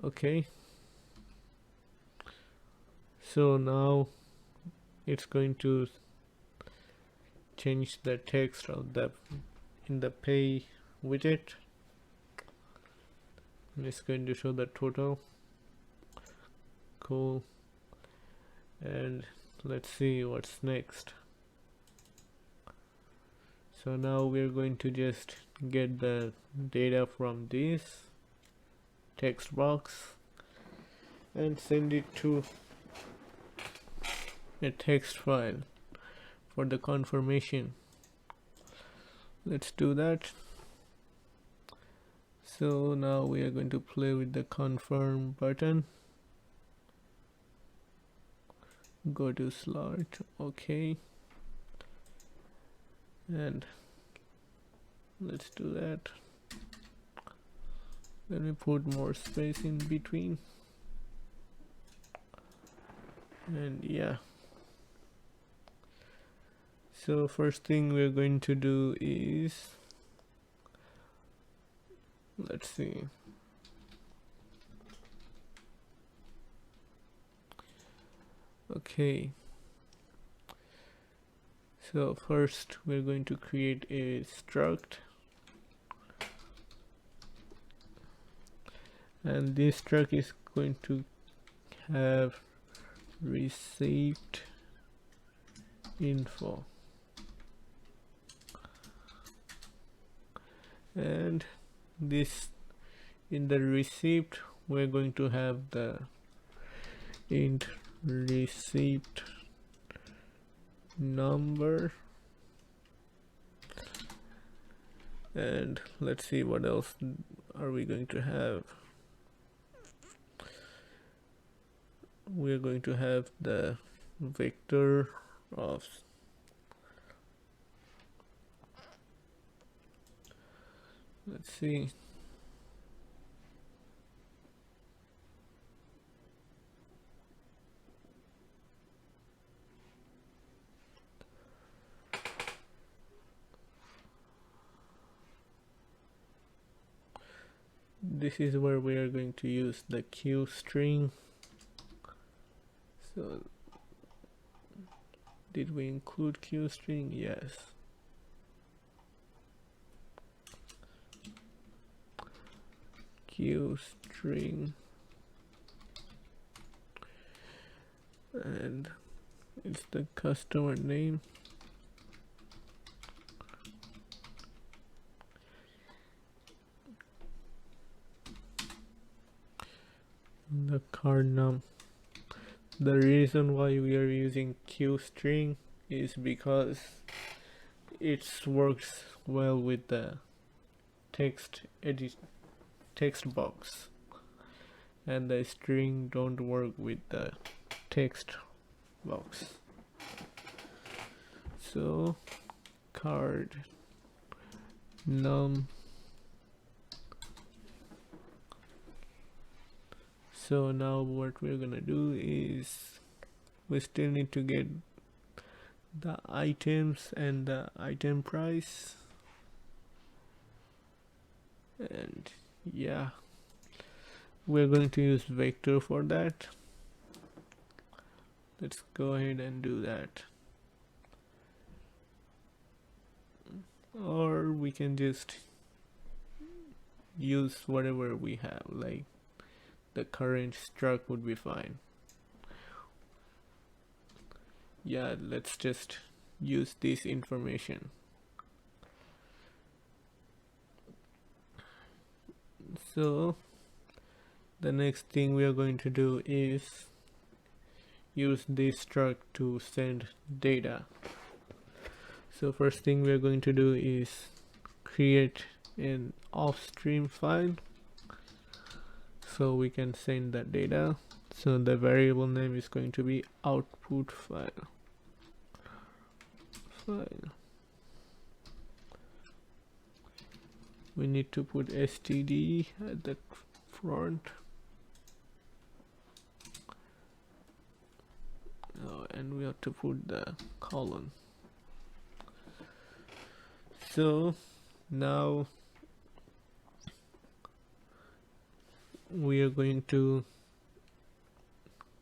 Okay, so now it's going to change the text of the in the pay widget, and it's going to show the total. Cool. And let's see what's next. So now we're going to just get the data from this text box and send it to a text file for the confirmation. Let's do that. So now we are going to play with the confirm button. Go to slot, okay, and let's do that. Let me put more space in between, and yeah. So first thing we're going to do is, let's see, okay, so first we're going to create a struct, and this struct is going to have received info, and this, in the receipt we're going to have the int receipt number, and let's see what else are we going to have. We're going to have the vector of let's see, this is where we are going to use the Q string. So did we include Q string? Yes. Q string, and it's the customer name, the card num. The reason why we are using Q string is because it works well with the text box, and the string don't work with the text box. So card num. So now what we're gonna do is we still need to get the items and the item price. And yeah, we're going to use vector for that. Let's go ahead and do that. Or we can just use whatever we have, like the current struct would be fine. Yeah, let's just use this information. So the next thing we are going to do is use this struct to send data. So first thing we are going to do is create an off-stream file so we can send that data. So the variable name is going to be output file. We need to put std at the front. Oh, and we have to put the colon. So now we are going to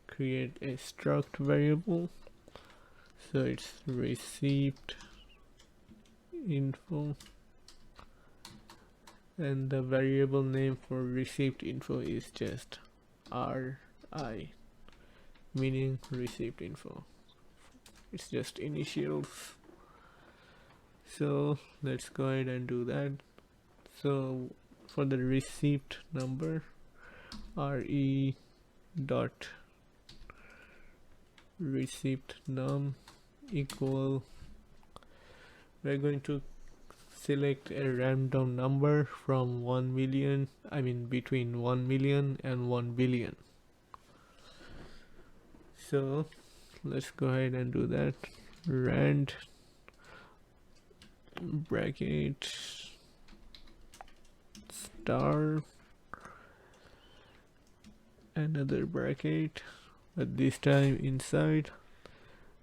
create a struct variable. So it's receipt info, and the variable name for receipt info is just RI, meaning receipt info. It's just initials. So let's go ahead and do that. So for the receipt number, re dot receipt num equal, we're going to select a random number from 1 million, between 1 million and 1 billion. So let's go ahead and do that. Rand bracket star, another bracket, but this time inside.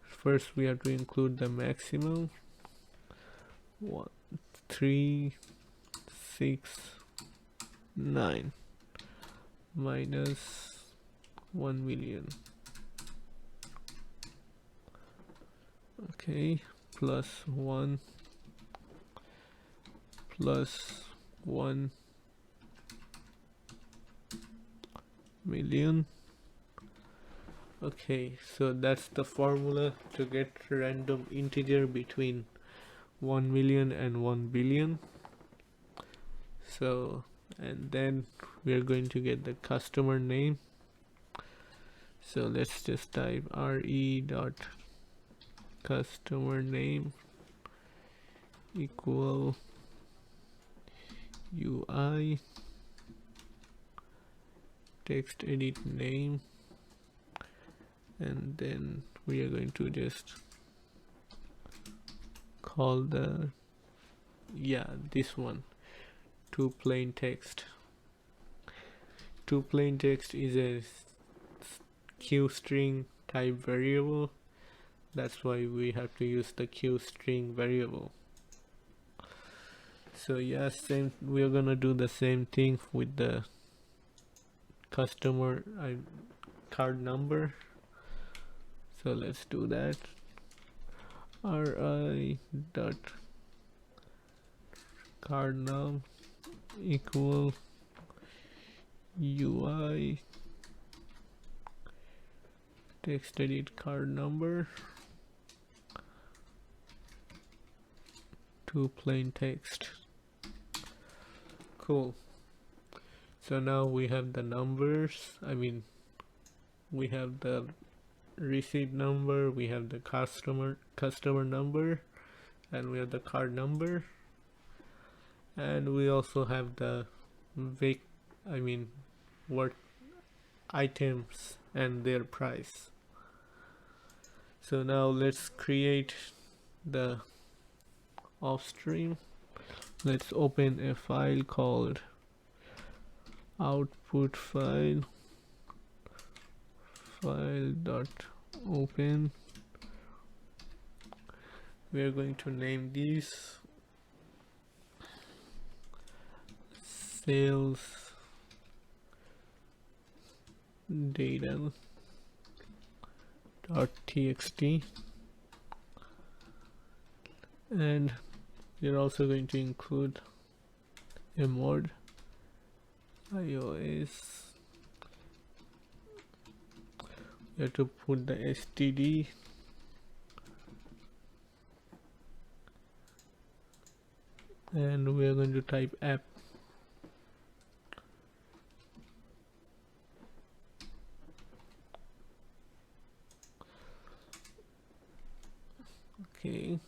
First we have to include the maximum. 1 3 6 9 minus 1 million. Okay, plus 1 plus 1 million. Okay, so that's the formula to get random integer between 1 million and 1 billion. So, and then we are going to get the customer name. So let's just type re dot customer name equal UI text edit name, and then we are going to just call the this one to plain text. To plain text is a q string type variable. That's why we have to use the q string variable. So yeah, we are gonna do the same thing with the customer card number. So let's do that. ri dot card num equal UI text edit card number to plain text. Cool. So now we have the numbers. We have the receipt number, we have the customer number, and we have the card number, and we also have the what items and their price. So now let's create the offstream. Let's open a file called output file dot open We are going to name these sales data .txt, and we're also going to include a mod iOS. You have to put the std and we are going to type app. Okay,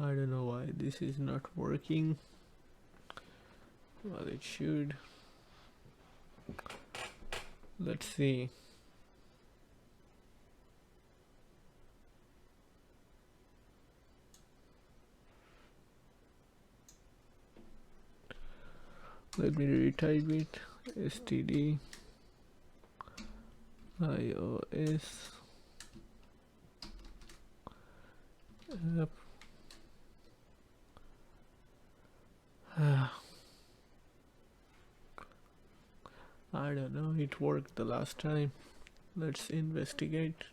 I don't know why this is not working. Well, it should. Let's see. Let me retype it. std iOS app. I don't know, it worked the last time. Let's investigate.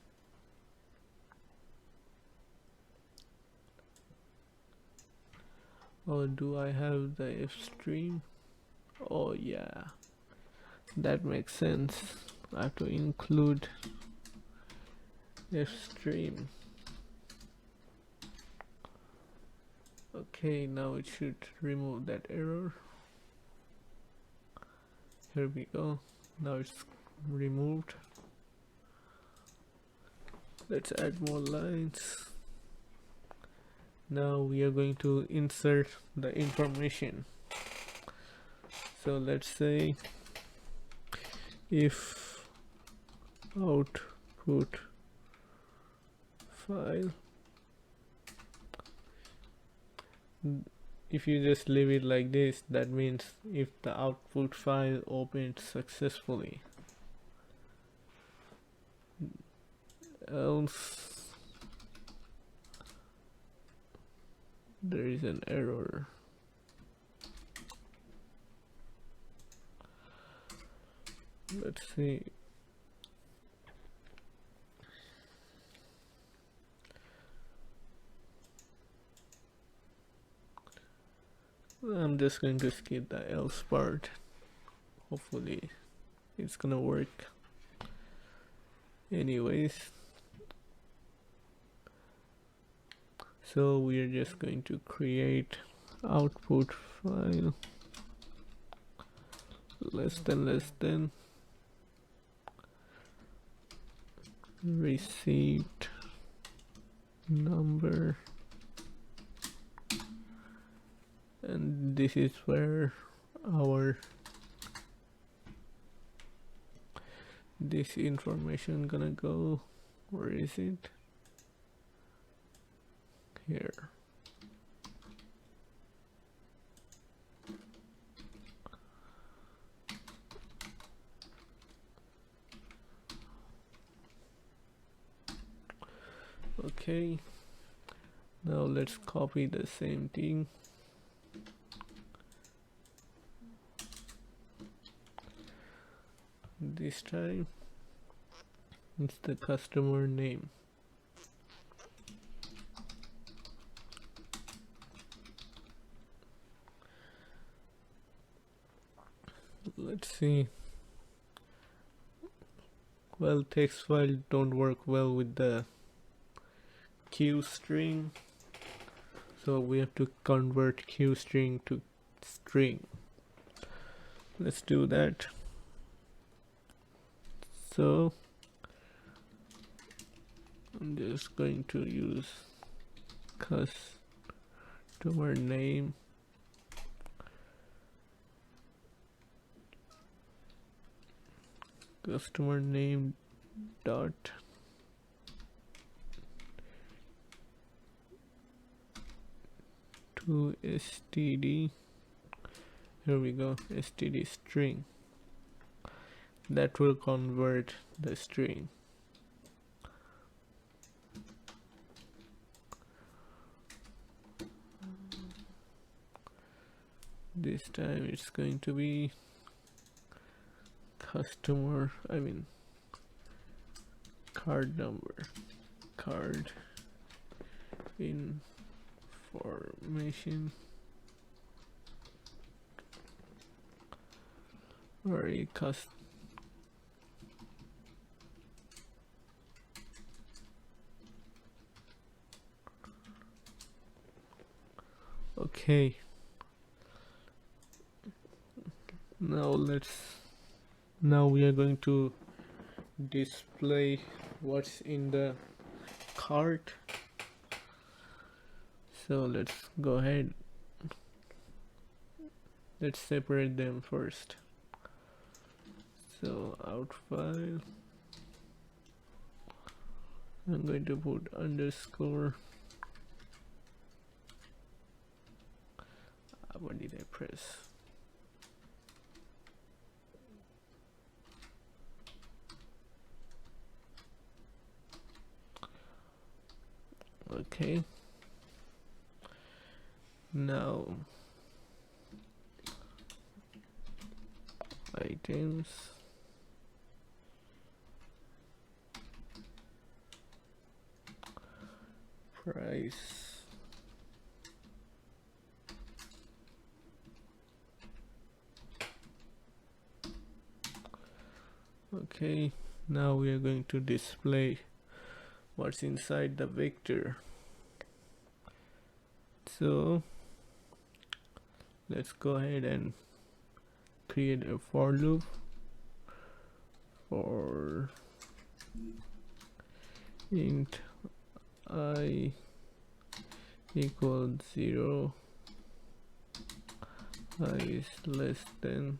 Oh, do I have the F stream? Oh yeah, that makes sense. I have to include F stream. Okay, now it should remove that error. Here we go. Now it's removed. Let's add more lines. Now we are going to insert the information. So let's say if output file, if you just leave it like this, that means if the output file opens successfully, else there is an error. Let's see. I'm just going to skip the else part. Hopefully it's gonna work. Anyways, so we are just going to create output file less than received number, and this is where our this information gonna go. Where is it? Here. Okay, now let's copy the same thing. This time it's the customer name. Let's see. Well, text file don't work well with the Q string, so we have to convert Q string to string. Let's do that. So I'm just going to use customer name dot to std. Here we go, std string. That will convert the string. This time it's going to be customer, card number, card information, or a okay. Now we are going to display what's in the cart. So let's go ahead. Let's separate them first. So out file, I'm going to put underscore. What did I press? Okay. Now items, price, okay. Now we are going to display what's inside the vector. So let's go ahead and create a for loop for int I equals 0, I is less than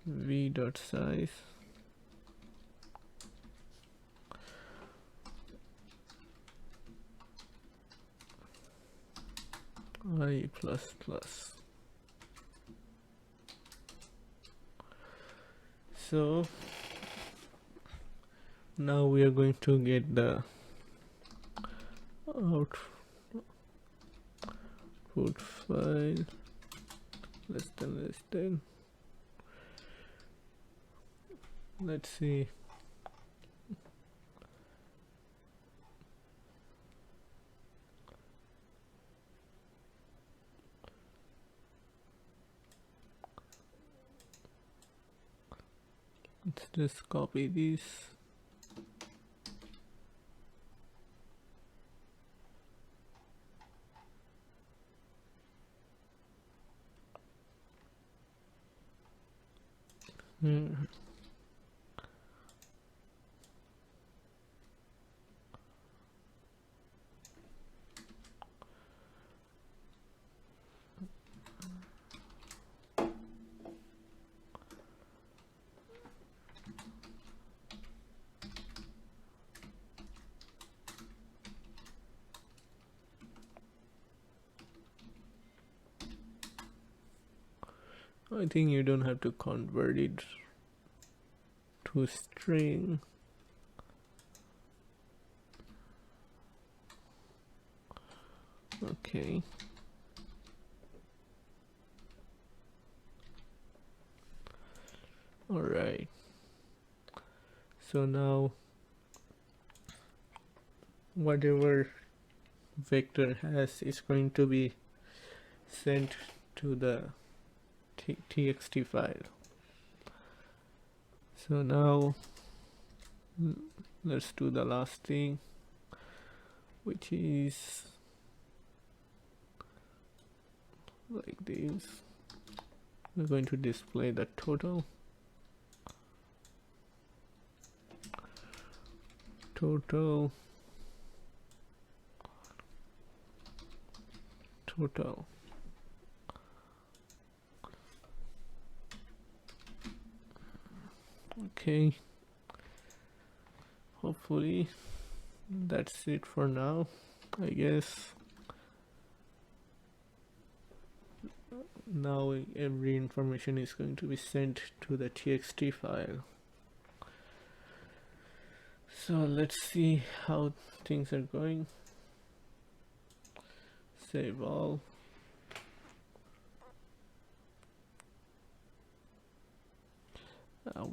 v dot size, I plus plus. So now we are going to get the output file less than. Let's see. Let's just copy this. I think you don't have to convert it to string. Okay. All right. So now whatever vector has is going to be sent to the txt file. So now let's do the last thing, which is like this. We're going to display the total okay. Hopefully that's it for now, I guess. Now every information is going to be sent to the txt file. So let's see how things are going. Save all.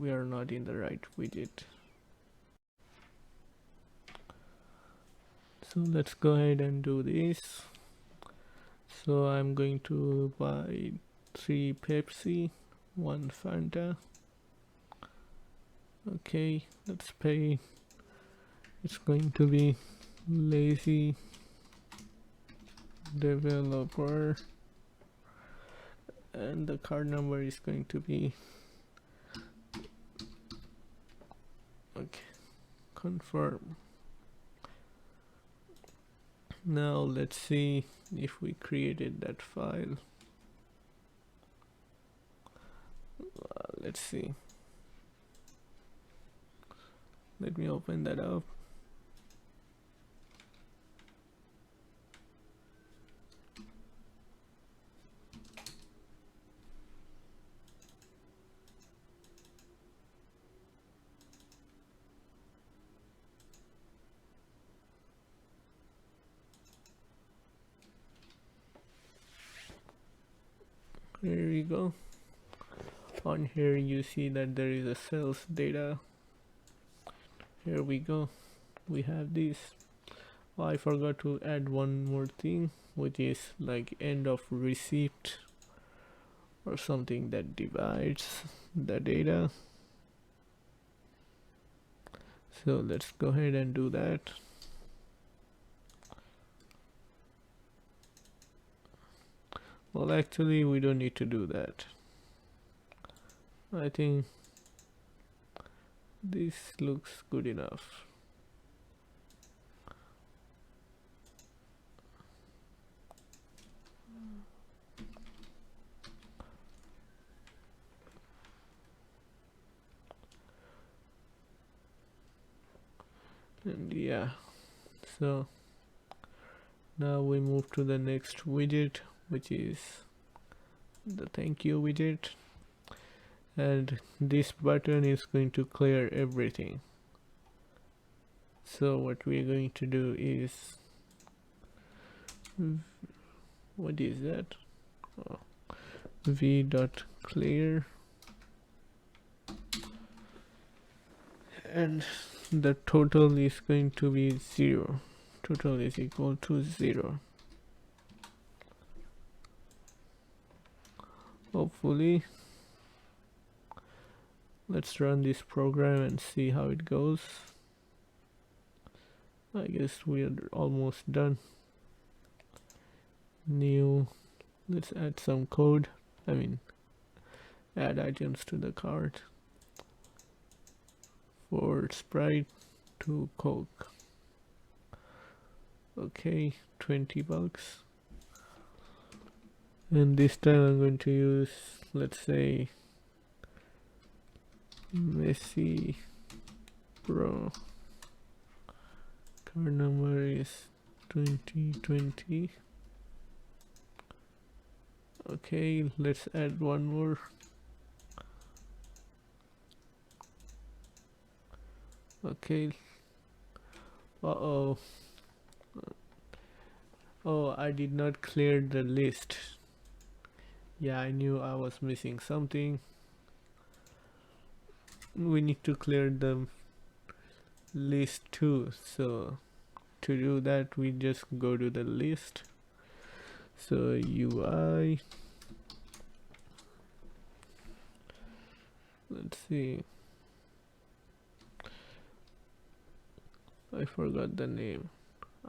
we are not in the right widget. So let's go ahead and do this. So I'm going to buy 3 Pepsi, 1 Fanta. Okay, let's pay. It's going to be lazy developer, and the card number is going to be, okay, confirm. Now let's see if we created that file. Let's see. Let me open that up. Here we go. On here you see that there is a sales data. Here we go. We have this. Oh, I forgot to add one more thing, which is like end of receipt or something that divides the data. So let's go ahead and do that. Well, actually we don't need to do that. I think this looks good enough. And yeah, so now we move to the next widget, which is the thank you widget, and this button is going to clear everything. So what we're going to do is, what is that? Oh, v.clear, and the total is going to be 0. Total is equal to 0. Hopefully. Let's run this program and see how it goes. I guess we're almost done. New, let's add some code. I mean, add items to the cart. For Sprite to Coke. Okay, $20. And this time I'm going to use, let's say, Messi Pro. Card number is 2020. Okay, let's add one more. Okay. Uh-oh. Oh, I did not clear the list. Yeah, I knew I was missing something. We need to clear the list too. So to do that, we just go to the list. So UI. Let's see. I forgot the name.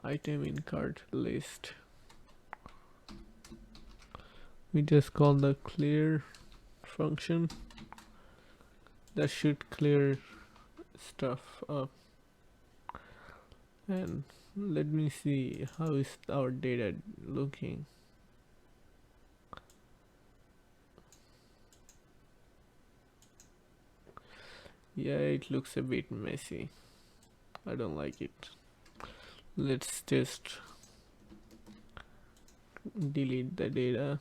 Item in cart list. We just call the clear function. That should clear stuff up. And let me see how is our data looking. Yeah, it looks a bit messy. I don't like it. Let's just delete the data.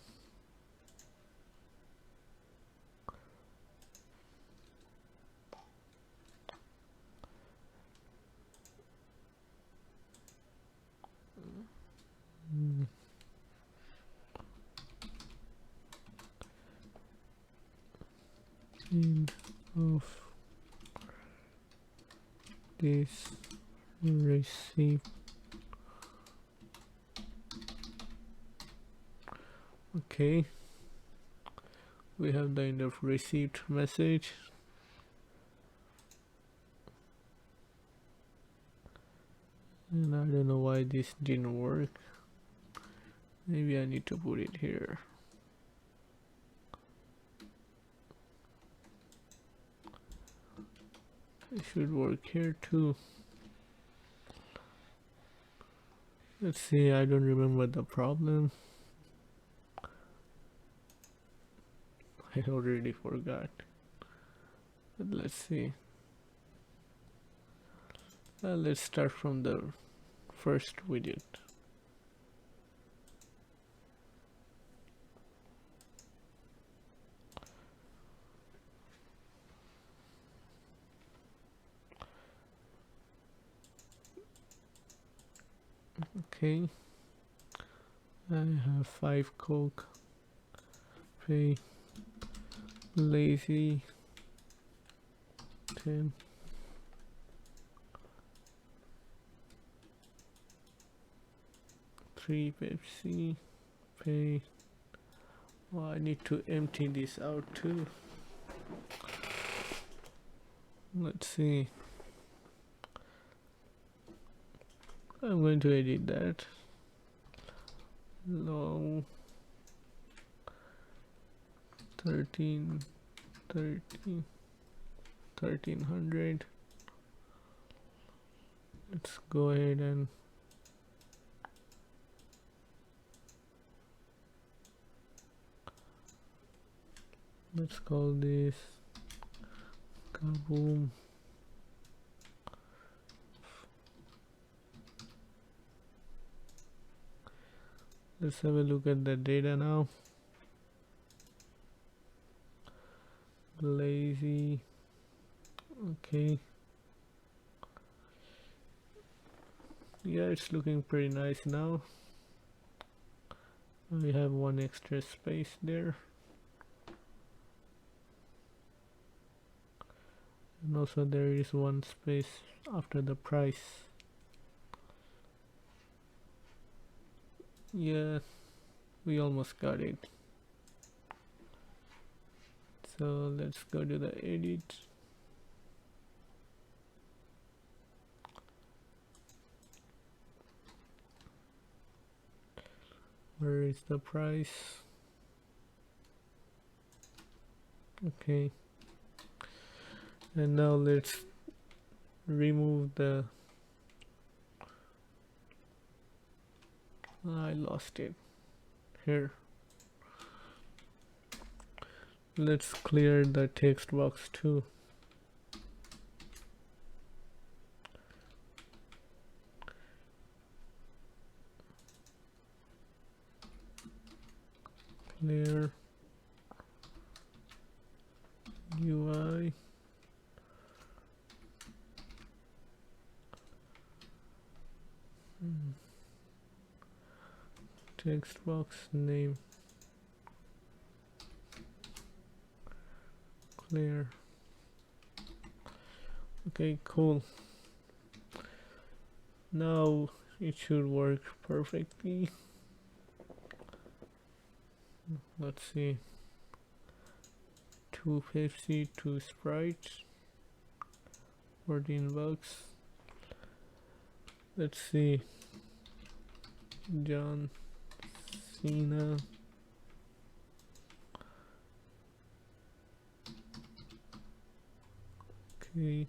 End of this receipt. Okay, we have the end of receipt message. And I don't know why this didn't work. Maybe I need to put it here. It should work here too. Let's see, I don't remember the problem. I already forgot. But let's see. Let's start from the first widget. Okay, I have 5 Coke, pay, lazy, 10, 3 Pepsi, pay. Oh, I need to empty this out too. Let's see. I'm going to edit that. Long 1300. Let's go ahead and let's call this kaboom. Let's have a look at the data now. Lazy. Okay. Yeah, it's looking pretty nice now. We have 1 extra space there. And also there is 1 space after the price. Yeah, we almost got it. So let's go to the edit. Where is the price? Okay. And now let's remove the I lost it here. Let's clear the text box too. Clear GUI. Text box name. Clear. Okay, cool. Now it should work perfectly. Let's see. 2 Pepsi, 2 Sprite, 14 bucks. Let's see. John Cena. Okay.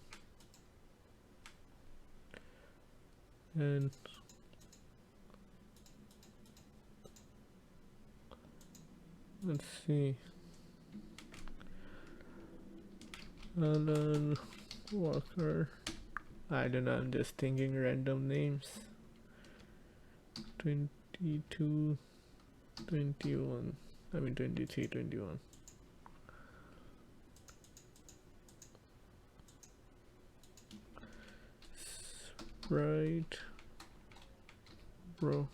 And let's see. Alan Walker. I don't know, I'm just thinking random names. 22, 21. I mean 23, 21. Sprite. Bro.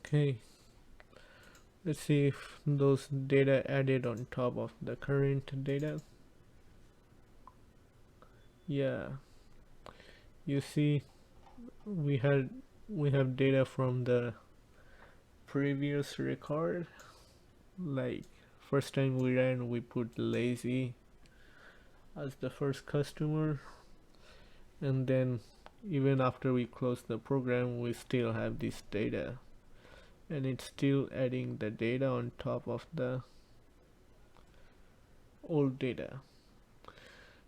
Okay. Let's see if those data added on top of the current data. Yeah, you see we have data from the previous record. Like first time we ran, we put lazy as the first customer, and then even after we close the program we still have this data, and it's still adding the data on top of the old data.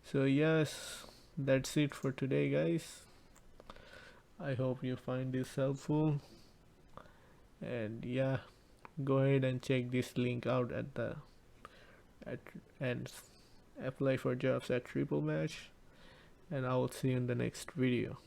So yes, that's it for today, guys. I hope you find this helpful, and yeah, go ahead and check this link out at and apply for jobs at RippleMatch, and I will see you in the next video.